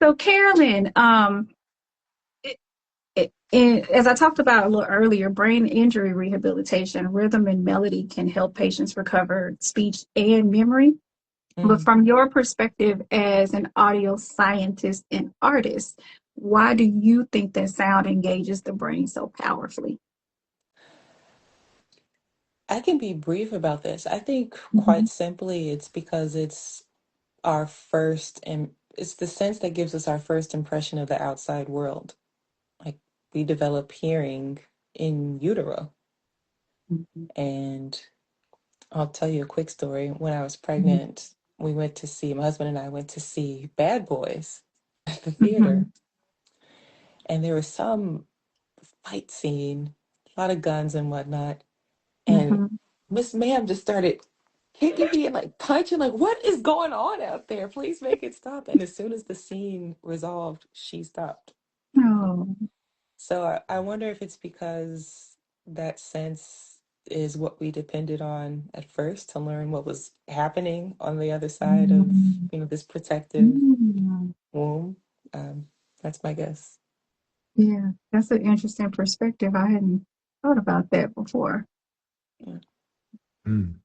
So, Carolyn, and as I talked about a little earlier, brain injury rehabilitation, rhythm and melody can help patients recover speech and memory. But Mm. from your perspective as an audio scientist and artist, why do you think that sound engages the brain so powerfully? I can be brief about this. I think Mhm. quite simply it's because it's our first, and it's the sense that gives us our first impression of the outside world. Like we develop hearing in utero. Mhm. And I'll tell you a quick story. When I was Mhm. pregnant, my husband and I went to see Bad Boys at the theater. Mhm. And there was some fight scene, a lot of guns and whatnot. And Mhm. Miss Ma'am just started kicking me and like punching, like, what is going on out there? Please make it stop. And as soon as the scene resolved, she stopped. Oh. So I wonder if it's because that sense is what we depended on at first to learn what was happening on the other side of, Mm. this protective Mm. womb. Um, that's my guess. Yeah, that's an interesting perspective. I hadn't thought about that before. Yeah. Mm.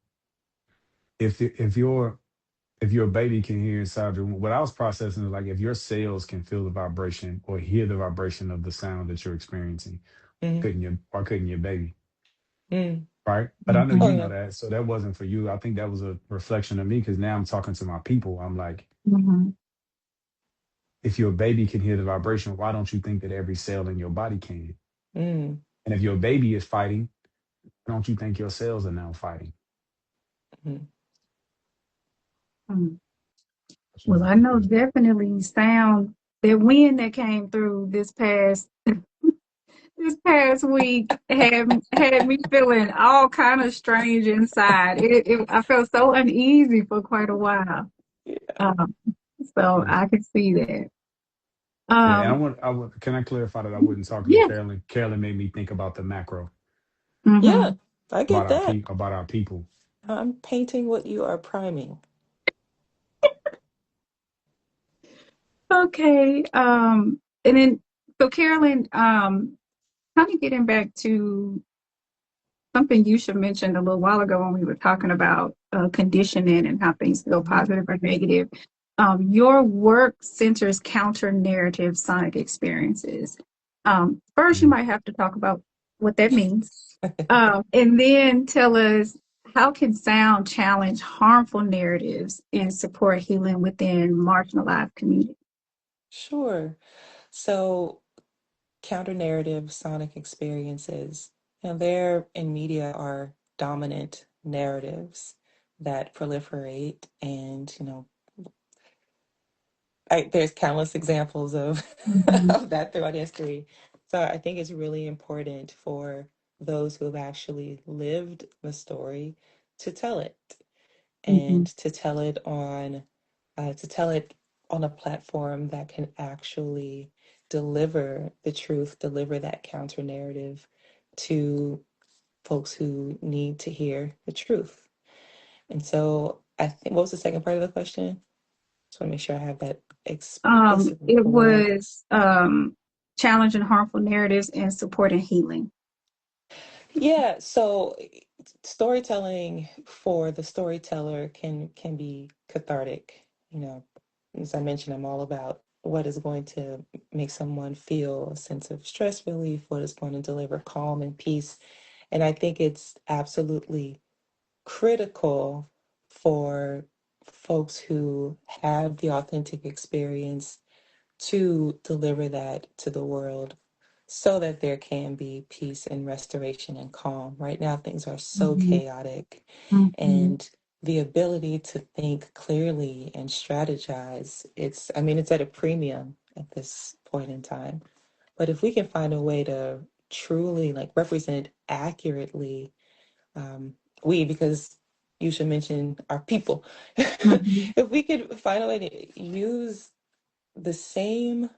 If your baby can hear inside your womb, what I was processing is like if your cells can feel the vibration or hear the vibration of the sound that you're experiencing, Mm-hmm. couldn't you? Why couldn't your baby? Mm. Right? But I know Mhm. Oh, you know yeah. that, so that wasn't for you. I think that was a reflection of me because now I'm talking to my people. I'm like, Mhm. if your baby can hear the vibration, why don't you think that every cell in your body can? Mm. And if your baby is fighting, don't you think your cells are now fighting? Mm. Mm. That's Well, my I know conclusion. definitely sound that wind that came through this past week had me feeling all kind of strange inside. I felt so uneasy for quite a while. Yeah. Um, so Mm. I could see that. Yeah, and Um, can I clarify that I wasn't talking to yeah. Carolyn? Carolyn made me think about the macro, Yeah, Hmm. I get that. about our people. I'm painting what you are priming. Okay. And then so Carolyn, kind of getting back to something you should mentioned a little while ago when we were talking about conditioning and how things feel Mhm. positive or negative. Your work centers counter narrative sonic experiences. First, you Mm. might have to talk about what that means, and then tell us how can sound challenge harmful narratives and support healing within marginalized communities. Sure. So, counter narrative sonic experiences, there in media are dominant narratives that proliferate, and there's countless examples of Mhm. of that throughout history. So I think it's really important for those who have actually lived the story to tell it, and Mhm. to tell it on a platform that can actually deliver the truth, deliver that counter narrative to folks who need to hear the truth. And so I think, what was the second part of the question? Just want to make sure I have that explicitly It correct. was challenging harmful narratives and supporting healing. Yeah, so storytelling for the storyteller can be cathartic. You know, as I mentioned, I'm all about what is going to make someone feel a sense of stress relief, what is going to deliver calm and peace. And I think it's absolutely critical for folks who have the authentic experience to deliver that to the world so that there can be peace and restoration and calm. Right now, things are so Mhm, chaotic, mhm, and the ability to think clearly and strategize, I mean, it's at a premium at this point in time. But if we can find a way to truly like represent accurately, um, because you should mention our people. mhm, If we could find a way to use the same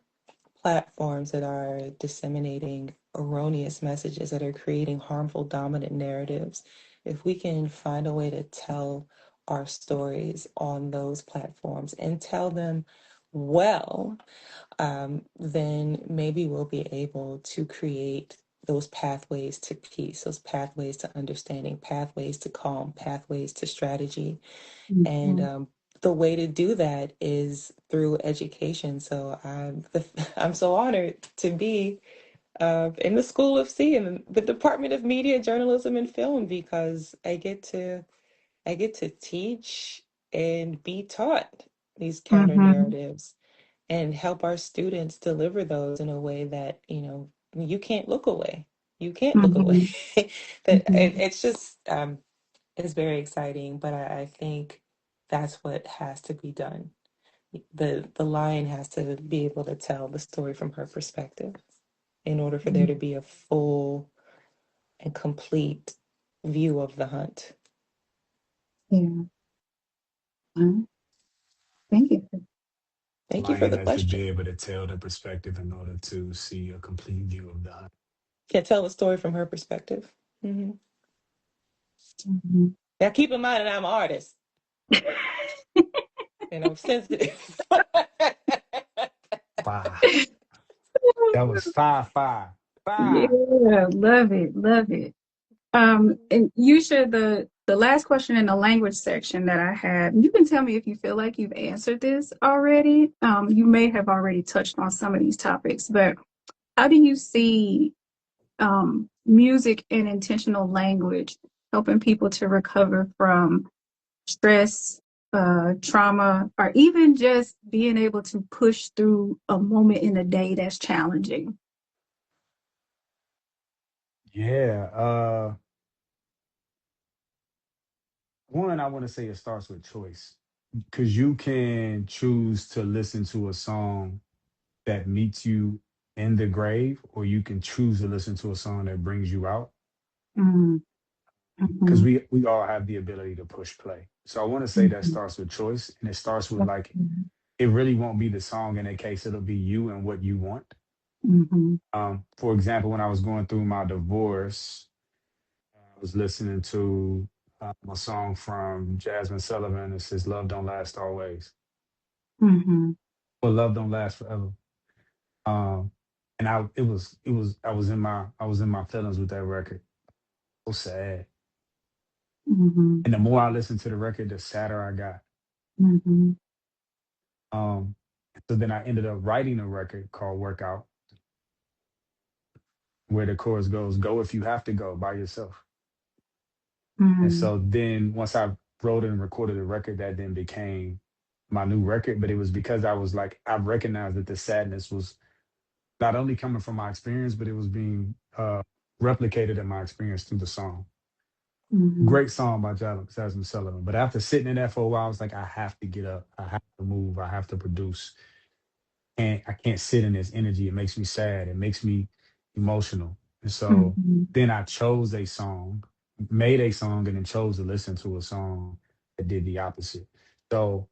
platforms that are disseminating erroneous messages, that are creating harmful dominant narratives, if we can find a way to tell our stories on those platforms and tell them well, then maybe we'll be able to create those pathways to peace, those pathways to understanding, pathways to calm, pathways to strategy. And mhm, the way to do that is through education. So I'm so honored to be in the School of C and the Department of Media, Journalism, and Film, because I get to teach and be taught these counter mhm, narratives and help our students deliver those in a way that, you can't look away. You can't look away. mhm, That mhm. it's just it's very exciting, but I think that's what has to be done. The lion has to be able to tell the story from her perspective in order for there to be a full and complete view of the hunt. Yeah. Well, thank you. Thank you for Lion the has to question. be able to tell the perspective in order to see a complete view of that. Can tell the story from her perspective. Hmm. Mhm. Now, keep in mind that I'm an artist and I'm sensitive. Five. That was five. Five. Yeah, love it, love it. And you shared the last question in the language section that I had. You can tell me if you feel like you've answered this already. You may have already touched on some of these topics, but how do you see music and intentional language helping people to recover from stress, trauma, or even just being able to push through a moment in the day that's challenging? Yeah. One, I want to say it starts with choice because you can choose to listen to a song that meets you in the grave, or you can choose to listen to a song that brings you out. Mm-hmm. Because Mm-hmm. we all have the ability to push play. So I want to say that starts with choice, and it starts with like it really won't be the song in that case; it'll be you and what you want. Mm-hmm. For example, when I was going through my divorce, I was listening to a song from Jasmine Sullivan. It says, "Love don't last always, Mm-hmm. but love don't last forever." Um, and I was in my feelings with that record. So sad. Mm-hmm. And the more I listened to the record, the sadder I got. Mm-hmm. Um, so then I ended up writing a record called Workout, where the chorus goes, "Go if you have to go by yourself." And Mm-hmm. so then once I wrote and recorded a record, that then became my new record. But it was because I was like, I recognized that the sadness was not only coming from my experience, but it was being replicated in my experience through the song. Mm-hmm. Great song by Jasmine Sullivan. But after sitting in that for a while, I was like, I have to get up. I have to move. I have to produce. And I can't sit in this energy. It makes me sad. It makes me emotional. And so Mm-hmm. then I chose a song, made a song, and then chose to listen to a song that did the opposite. So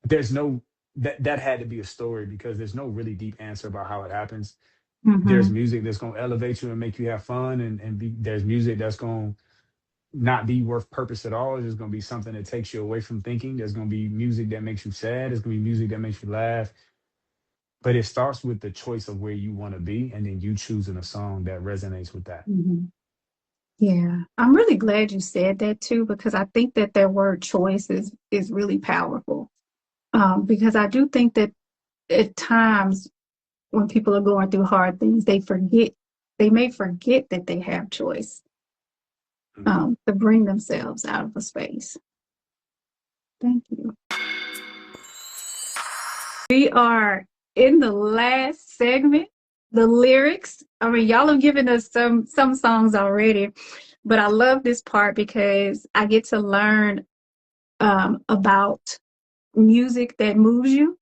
there's no that had to be a story because there's no really deep answer about how it happens. There's Mm-hmm. music that's gonna elevate you and make you have fun, and there's music that's gonna not be worth purpose at all. It's just gonna be something that takes you away from thinking. There's gonna be music that makes you sad. There's gonna be music that makes you laugh. But it starts with the choice of where you want to be, and then you choosing a song that resonates with that. Mhm. Yeah, I'm really glad you said that too, because I think that their word choice is really powerful. Because I do think that at times when people are going through hard things, they may forget that they have choice, Mhm. to bring themselves out of a space. Thank you. We are in the last segment, the lyrics. I mean, y'all have given us some songs already, but I love this part because I get to learn about music that moves you.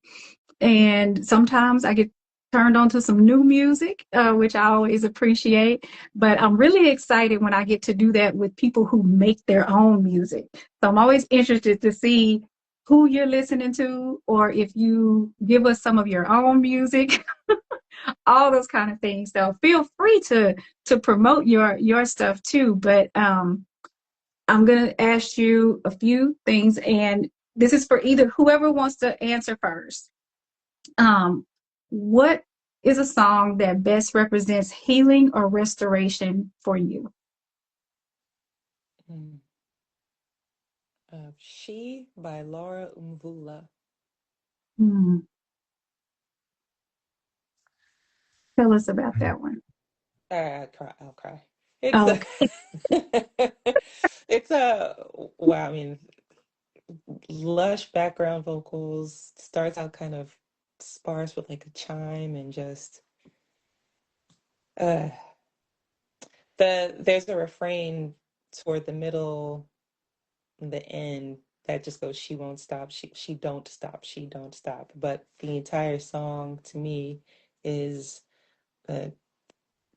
And sometimes I get turned on to some new music, which I always appreciate. But I'm really excited when I get to do that with people who make their own music. So I'm always interested to see who you're listening to, or if you give us some of your own music, all those kind of things. So feel free to promote your stuff too. But I'm gonna ask you a few things, and this is for either whoever wants to answer first. Um, what is a song that best represents healing or restoration for you? Mm. She by Laura Mvula. Hmm. Tell us about that one. I'll cry. I'll cry. It's a, Okay. it's a, wow. I mean, lush background vocals. Starts out kind of sparse with like a chime and just uh there's a refrain toward the middle and the end that just goes, she won't stop, she don't stop, she don't stop. But the entire song to me is uh,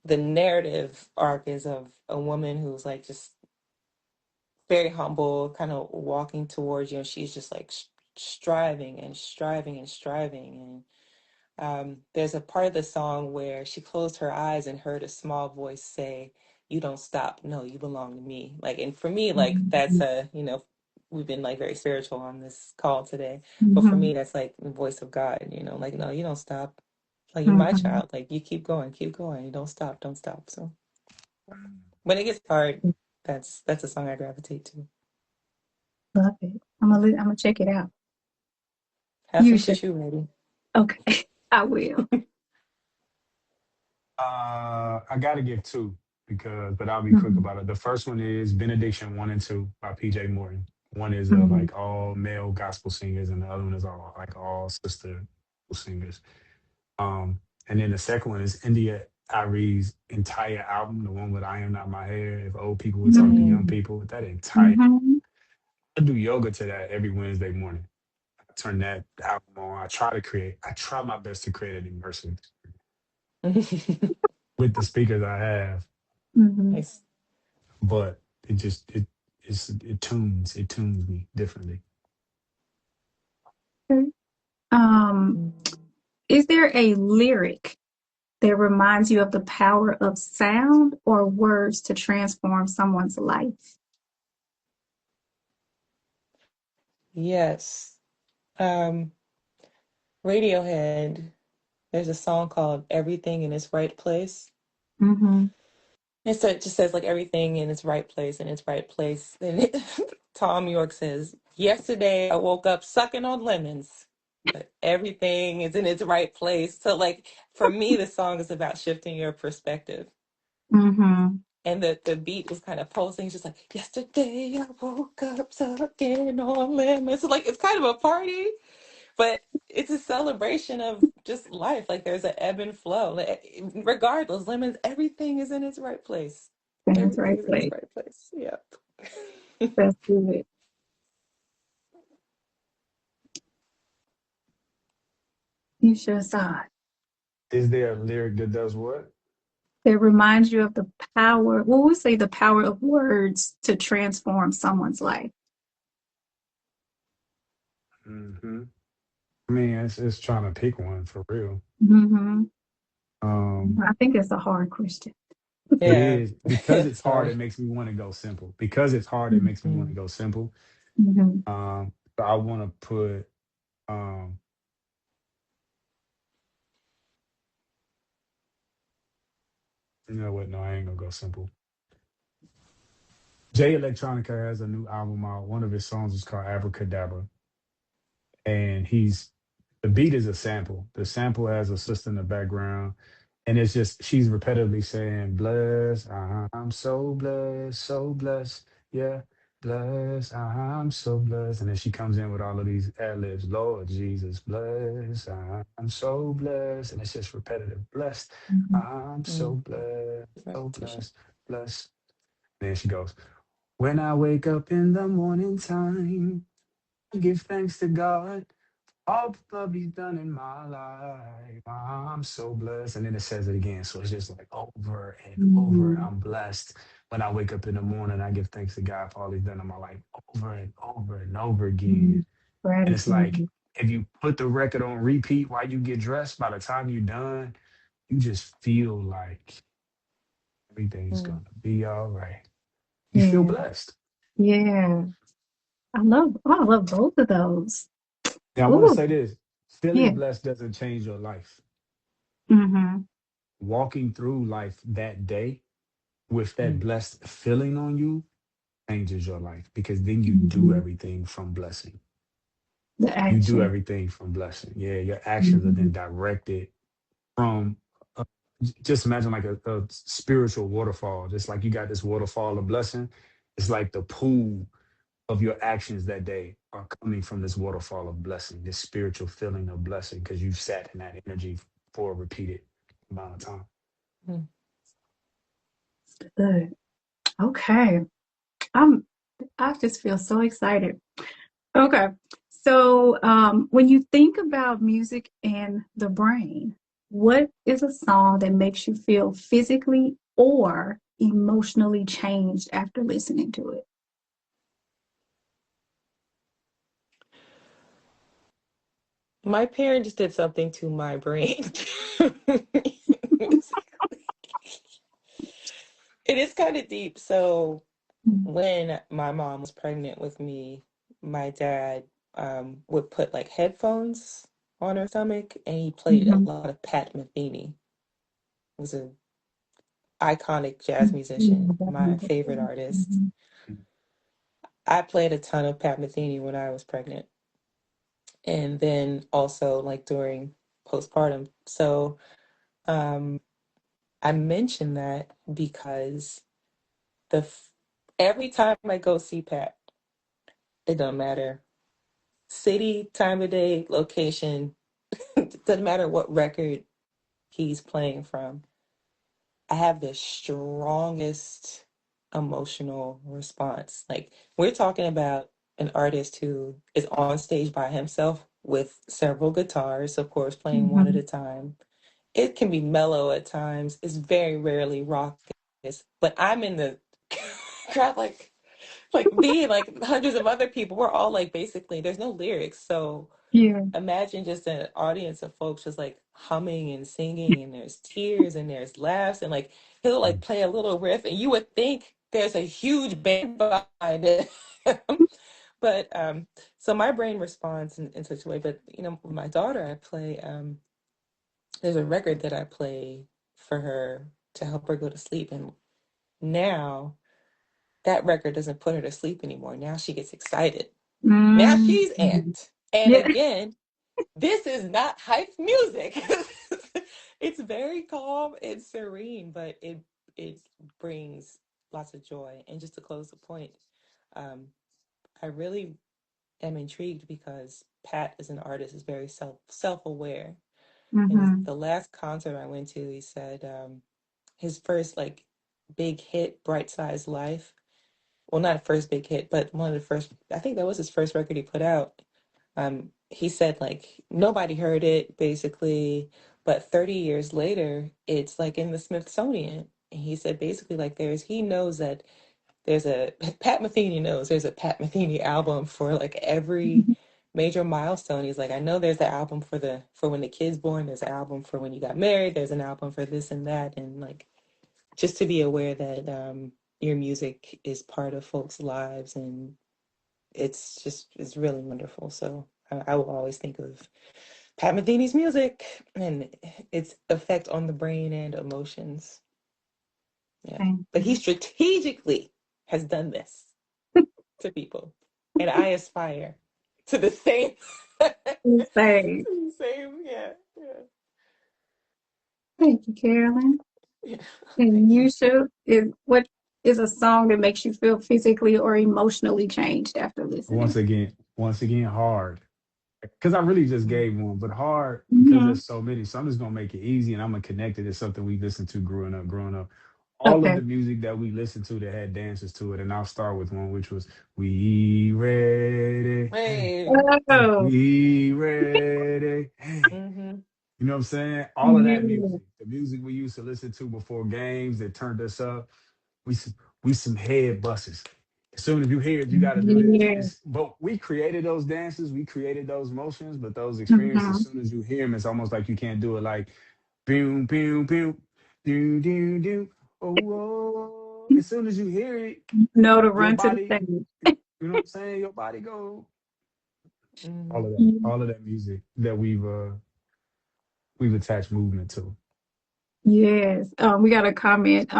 the narrative arc is of a woman who's like just very humble, kind of walking towards you, and she's just like striving and striving and striving. And there's a part of the song where she closed her eyes and heard a small voice say, "You don't stop. No, you belong to me." Like, and for me, like that's Mhm. we've been like very spiritual on this call today, but for Mhm. me, that's like the voice of God. Like, no, you don't stop. Like, you're my Mhm. child. Like, you keep going, keep going. You don't stop, don't stop. So when it gets hard, that's a song I gravitate to. Love it. I'm gonna check it out. Have You some should. tissue ready. Okay, I will. I gotta give two but I'll be quick Mhm. about it. The first one is Benediction 1 and 2 by PJ Morton. One is Mhm. like all male gospel singers, and the other one is all sister singers. Um, and then the second one is India Arie's entire album, the one with "I Am Not My Hair." If old people would talk to young Mm. people, that entire Mhm. I do yoga to that every Wednesday morning. I turn that album on. I try my best to create an immersive with the speakers I have, Mhm. Nice. but it just it tunes me differently. Okay. Um, is there a lyric that reminds you of the power of sound or words to transform someone's life? Yes. Um, Radiohead, there's a song called Everything in Its Right Place. Mhm. It just says like everything in its right place, in its right place. And Tom York says, "Yesterday I woke up sucking on lemons, but everything is in its right place." So like for me, the song is about shifting your perspective. Mhm. And the beat was kind of pulsing. It's just like, yesterday I woke up sucking on lemons. So like it's kind of a party, but it's a celebration of just life. Like there's an ebb and flow. Like, regardless, lemons, everything is in its right place. That's Everything right, is in its place. right place. Yeah. That's good. Yusha Assad. Is there a lyric that does what? That reminds you of the power, well, we say the power of words to transform someone's life. Hmm. I mean, it's trying to pick one for real. Hmm. Um, I think it's a hard question. it Yeah. is because it's It's hard. hard. It makes me want to go simple. Because it's hard, it makes me want to go simple. Mm-hmm. So I want to put um You know what? No, I ain't gonna go simple. Jay Electronica has a new album out. One of his songs is called Abracadabra, and he's the beat is a sample. The sample has a sister in the background, and it's just she's repetitively saying, "Blessed, I'm so blessed, so blessed, yeah, blessed, I'm so blessed." And then she comes in with all of these ad libs, "Lord Jesus, blessed, I'm so blessed," and it's just repetitive, "Blessed, Mhm. I'm so Mm. blessed, so Repetition. blessed, blessed." And then she goes, "When I wake up in the morning time, I give thanks to God. All the love He's done in my life. I'm so blessed." And then it says it again. So it's just like over and over. Mhm. I'm blessed. When I wake up in the morning, I give thanks to God for all He's done in my life over and over and over again. Mhm. And it's like, Gratitude. if you put the record on repeat while you get dressed, by the time you're done, you just feel like everything's Mm. going to be all right. You feel Yeah. blessed. Yeah. I love both of those. Now, I want to Ooh. say this: feeling Yeah. blessed doesn't change your life. Mm-hmm. Walking through life that day with that Mm. blessed feeling on you changes your life, because then you do Mm-hmm. everything from blessing. The You do action. everything from blessing. Yeah, your actions are Mm-hmm. then directed from. Just imagine like a spiritual waterfall. Just like you got this waterfall of blessing, it's like the pool of your actions that day are coming from this waterfall of blessing, this spiritual feeling of blessing, because you've sat in that energy for a repeated amount of time. Mm. Good. Okay. I'm I just feel so excited. Okay. So, when you think about music and the brain, what is a song that makes you feel physically or emotionally changed after listening to it? My parents did something to my brain. It is kind of deep. So when my mom was pregnant with me, my dad would put like headphones on her stomach, and he played a Mm-hmm. lot of Pat Metheny. He was an iconic jazz musician, my favorite artist. Mm-hmm. I played a ton of Pat Metheny when I was pregnant, and then also like during postpartum. So um, I mention that because the f- every time I go see Pat, it don't matter city, time of day, location, it doesn't matter what record he's playing from. I have the strongest emotional response. Like we're talking about an artist who is on stage by himself with several guitars, of course, playing one at Mm-hmm. a time. It can be mellow at times. It's very rarely rock, but I'm in the crowd like me and like hundreds of other people. We're all like basically there's no lyrics, so Yeah. imagine just an audience of folks just like humming and singing, and there's tears and there's laughs, and like he'll like play a little riff and you would think there's a huge band behind it. But so my brain responds in such a way. But you know, with my daughter, I play there's a record that I play for her to help her go to sleep, and now that record doesn't put her to sleep anymore. Now she gets excited. Now she's Mm-hmm. amped. And Yeah. again, this is not hype music. It's very calm and serene, but it brings lots of joy. And just to close the point, um, I really am intrigued because Pat, as an artist, is very self-aware. And Mm-hmm. the last concert I went to, he said his first like big hit, Bright Size Life. Well, not a first big hit, but one of the first. I think that was his first record he put out. He said like nobody heard it basically, but 30 years later, it's like in the Smithsonian. And he said basically like he knows that there's a Pat Metheny knows there's a Pat Metheny album for like every major milestone. He's like, I know there's the album for when the kid's born, there's an album for when you got married, there's an album for this and that. And like just to be aware that your music is part of folks' lives, and it's really wonderful. So I will always think of Pat Metheny's music and its effect on the brain and emotions. Yeah. Thank But he you. strategically has done this to people. And I aspire to the same to Say, the same, yeah. thank you, Carolyn. Yeah. And Thank you. Yusha, what is a song that makes you feel physically or emotionally changed after listening? Once again, hard. Because I really just Mm. gave one, but hard because Hmm. there's so many. So I'm just gonna make it easy, and I'm gonna connect it to something we listened to growing up. Growing up, all of Okay. the music that we listened to that had dances to it, and I'll start with one which was "We Ready." Hey, Hey. Oh, we ready. Hey. Mm-hmm. You know what I'm saying? All of that yeah. music, the music we used to listen to before games that turned us up. We some head busters. As soon as you hear it, you got to do this. Yeah. But we created those dances, we created those motions, but those experiences, as Hmm. soon as you hear them, it's almost like you can't do it. Like, boom, boom, boom, do, do, do. Oh, oh. As soon as you hear it, No, to your run to the body, stage. you know what I'm saying? Your body go. Mm-hmm. All of that music that we've attached movement to. Yes. We got a comment.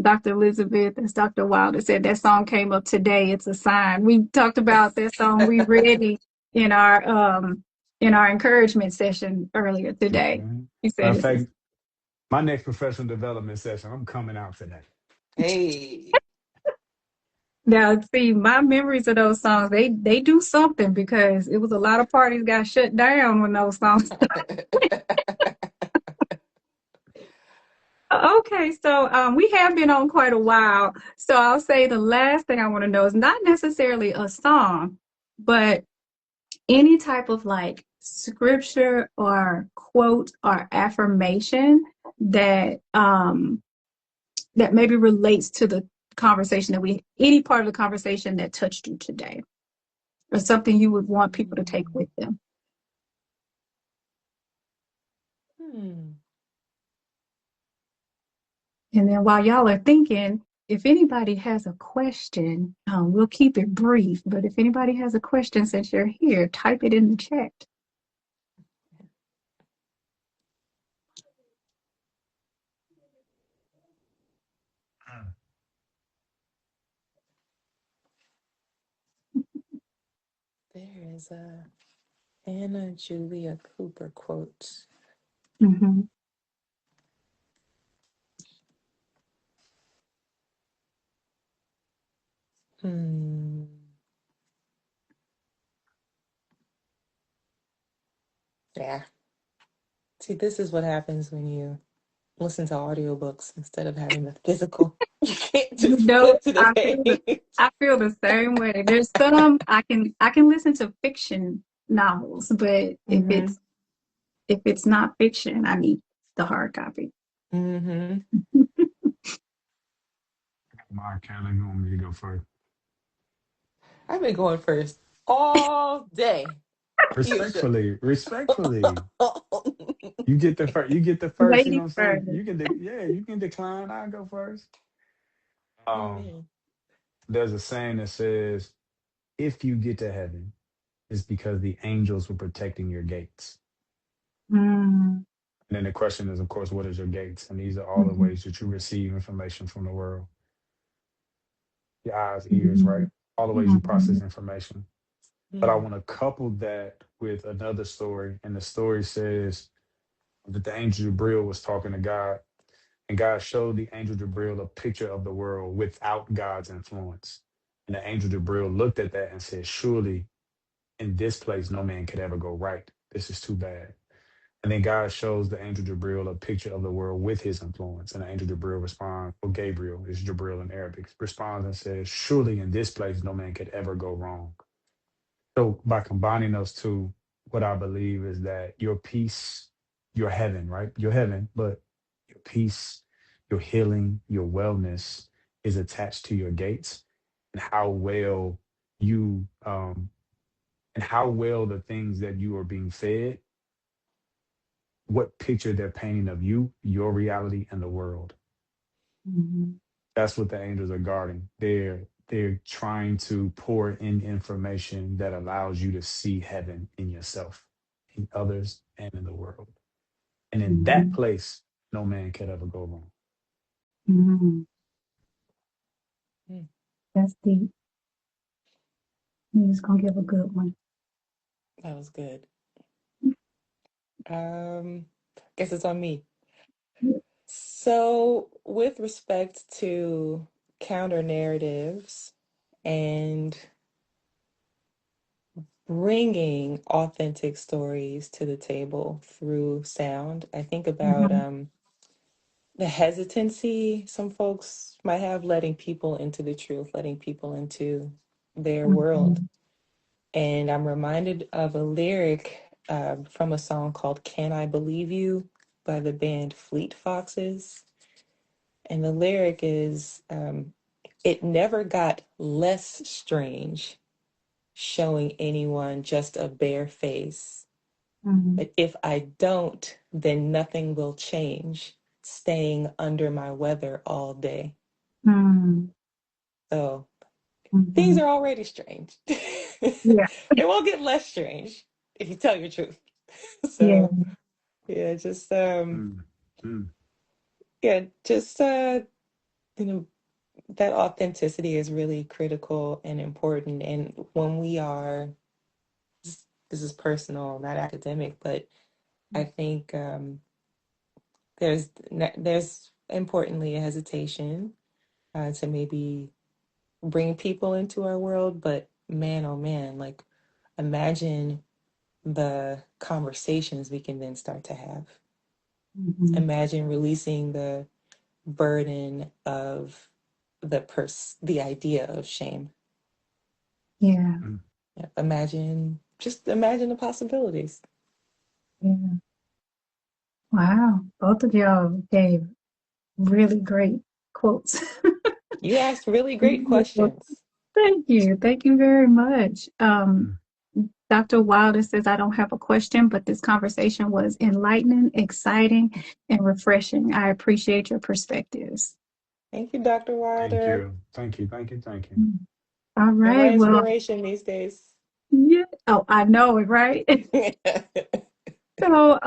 Dr. Elizabeth, as Dr. Wilder said, that song came up today. It's a sign. We talked about that song. We ready in our encouragement session earlier today. Mhm. He Matter said of it's a fact, my next professional development session, I'm coming out for that. Hey. now see my memories of those songs, they do something because it was a lot of parties got shut down when those songs. Okay, so we have been on quite a while. So I'll say the last thing I want to know is not necessarily a song, but any type of like scripture or quote or affirmation that that maybe relates to the conversation that we any part of the conversation that touched you today, or something you would want people to take with them. Hmm. And then while y'all are thinking, if anybody has a question, we'll keep it brief. But if anybody has a question since you're here, type it in the chat. There is a Anna Julia Cooper quote. Mm-hmm. Hmm. Yeah. See, this is what happens when you listen to audiobooks instead of having the physical. You can't You just know, flip to the page. I feel the same way. There's some I can listen to fiction novels, but Mm-hmm. if it's not fiction, I need the hard copy. Mm-hmm. Mark Kelly, you want me to go first? I've been going first all day. Yusha. Respectfully. You get the first, you know Lady what I'm saying? first. Yeah, you can decline. I'll go first. Um, Amen. there's a saying that says, if you get to heaven, it's because the angels were protecting your gates. Mm, And then the question is, of course, what is your gates? And these are all the mhm, ways that you receive information from the world. Your eyes, ears, right? mhm, All the ways you process mhm, information. But I Mm. want to couple that with another story. And the story says that the angel Gabriel was talking to God, and God showed the angel Gabriel a picture of the world without God's influence. And the angel Gabriel looked at that and said, surely in this place, no man could ever go right. This is too bad. And then God shows the angel Gabriel a picture of the world with his influence. And the angel Gabriel responds, or Gabriel is Gabriel in Arabic, responds and says, surely in this place, no man could ever go wrong. So by combining those two, what I believe is that your peace, your heaven, right? Your heaven, but your peace, your healing, your wellness is attached to your gates and how well you and how well the things that you are being fed, what picture they're painting of you, your reality, and the world. mhm, That's what the angels are guarding. They're trying to pour in information that allows you to see heaven in yourself, in others, and in the world. And in that mhm, place, no man could ever go wrong. mhm. That's deep. I'm just gonna give a good one. That was good. Guess it's on me. So, with respect to counter narratives and bringing authentic stories to the table through sound, I think about Mm-hmm. the hesitancy some folks might have letting people into the truth, letting people into their world. Mm-hmm. And I'm reminded of a lyric from a song called Can I Believe You by the band Fleet Foxes. And the lyric is it never got less strange showing anyone just a bare face. Mm-hmm. But if I don't, then nothing will change, staying under my weather all day. Mm-hmm. So things Mm-hmm. are already strange. Yeah. They won't get less strange if you tell your truth. Yeah. So yeah, just Mm, mm, yeah, just you know, that authenticity is really critical and important. And when we are, this is personal, not academic, but I think there's importantly a hesitation to maybe bring people into our world, but man, oh man, like imagine the conversations we can then start to have. Mm-hmm. Imagine releasing the burden of the idea of shame. Yeah. mm. Yeah, imagine the possibilities. Yeah. Wow. Both of y'all gave really great quotes. You asked really great questions. Thank you. Thank you very much. Mm. Dr. Wilder says, I don't have a question, but this conversation was enlightening, exciting, and refreshing. I appreciate your perspectives. Thank you, Dr. Thank Wilder. you. Thank you. Thank you. Thank you. All You're my right. Well, inspiration these days. yeah. Oh, I know it, right? So,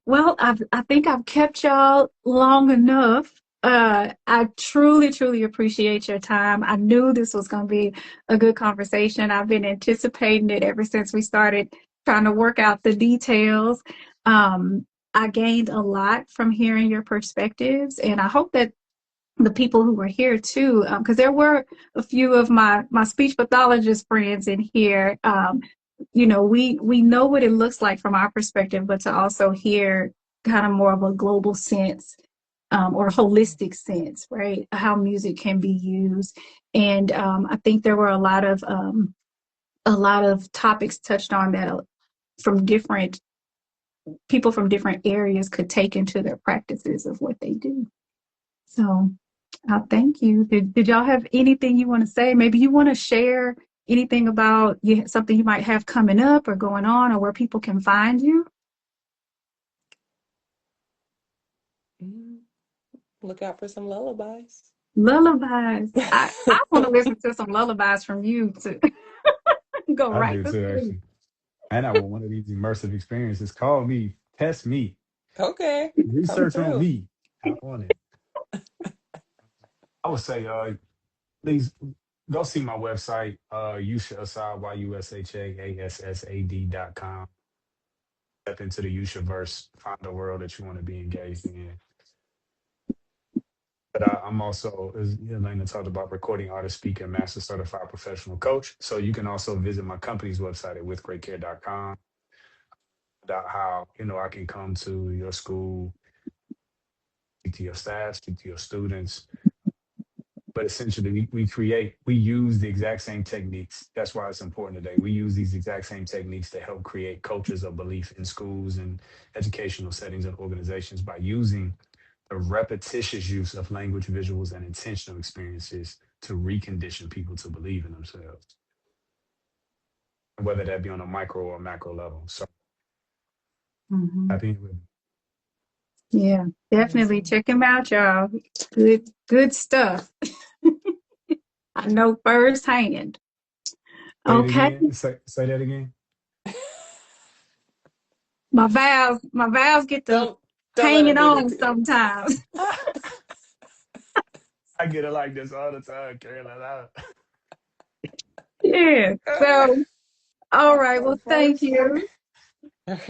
well, I think I've kept y'all long enough. I truly, truly appreciate your time. I knew this was going to be a good conversation. I've been anticipating it ever since we started trying to work out the details. I gained a lot from hearing your perspectives, and I hope that the people who were here too, because there were a few of my speech pathologist friends in here. We know what it looks like from our perspective, but to also hear kind of more of a global sense, or holistic sense, right? How music can be used, and I think there were a lot of topics touched on that from different people from different areas could take into their practices of what they do. So, thank you. Did y'all have anything you want to say? Maybe you want to share anything about something you might have coming up or going on, or where people can find you? Mm, Look out for some lullabies. Lullabies. I want to listen to some lullabies from you to go I right do to too, sleep. actually. And I want one of these immersive experiences. Call me, test me, Okay, come research on through. me. I want it. I would say, please go see my website, Yusha Assad, YUSHAASSAD.com. Step into the Yusha verse, find a world that you want to be engaged in. But I'm also, as Elena talked about, recording artist, speaker, master certified professional coach. So you can also visit my company's website at withgreatcare.com. About how I can come to your school, speak to your staff, speak to your students. But essentially, we use the exact same techniques. That's why it's important today. We use these exact same techniques to help create cultures of belief in schools and educational settings and organizations by using the repetitious use of language, visuals, and intentional experiences to recondition people to believe in themselves, whether that be on a micro or macro level. So Hmm. happy with Yeah, definitely Amazing. check him out, y'all. Good stuff. I know firsthand. say it Okay, again. Say that again. my valves get to Don't let hanging him do that on to you. sometimes. I get it like this all the time, Carolyn. Yeah. So, all right. Okay, Well, thank perfect. you.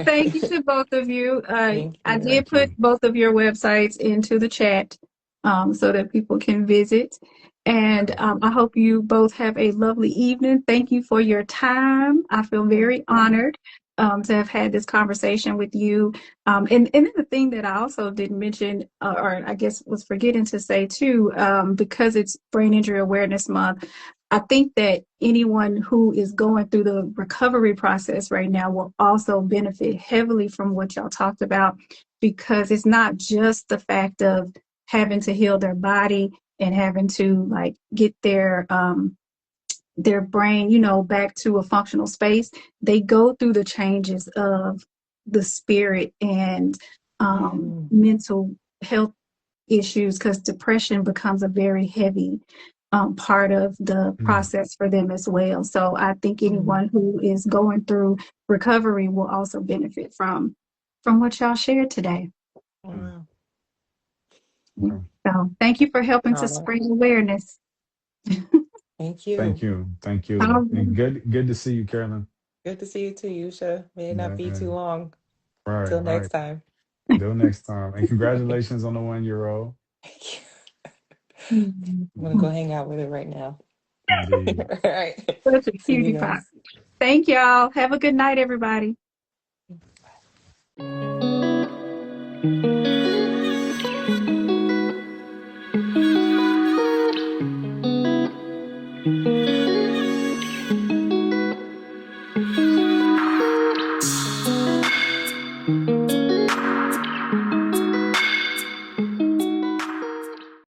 Thank you to both of you. Thank I you. did Thank put you. both of your websites into the chat so that people can visit. And Okay. I hope you both have a lovely evening. Thank you for your time. I feel Thank very you. honored to have had this conversation with you. And then the thing that I also didn't mention, or I guess was forgetting to say too, because it's Brain Injury Awareness Month, I think that anyone who is going through the recovery process right now will also benefit heavily from what y'all talked about, because it's not just the fact of having to heal their body and having to like get their brain, back to a functional space. They go through the changes of the spirit and Mm, mental health issues, because depression becomes a very heavy part of the Mm, process for them as well. So I think mm. anyone who is going through recovery will also benefit from what y'all shared today. mm. Wow. Okay. So thank you for helping to All right. spread awareness. Thank Thank you. you. Thank you. And Um, good to see you, Carolyn. Good to see you too, Yusha. May it not Yeah, be yeah. too long. Right, Till right. next time. Till next time. And congratulations on the 1 year old. Thank you. I'm gonna go Mhm. hang out with it right now. Indeed. All right. Such a See you cutie pie. guys. Thank y'all. Have a good night, everybody.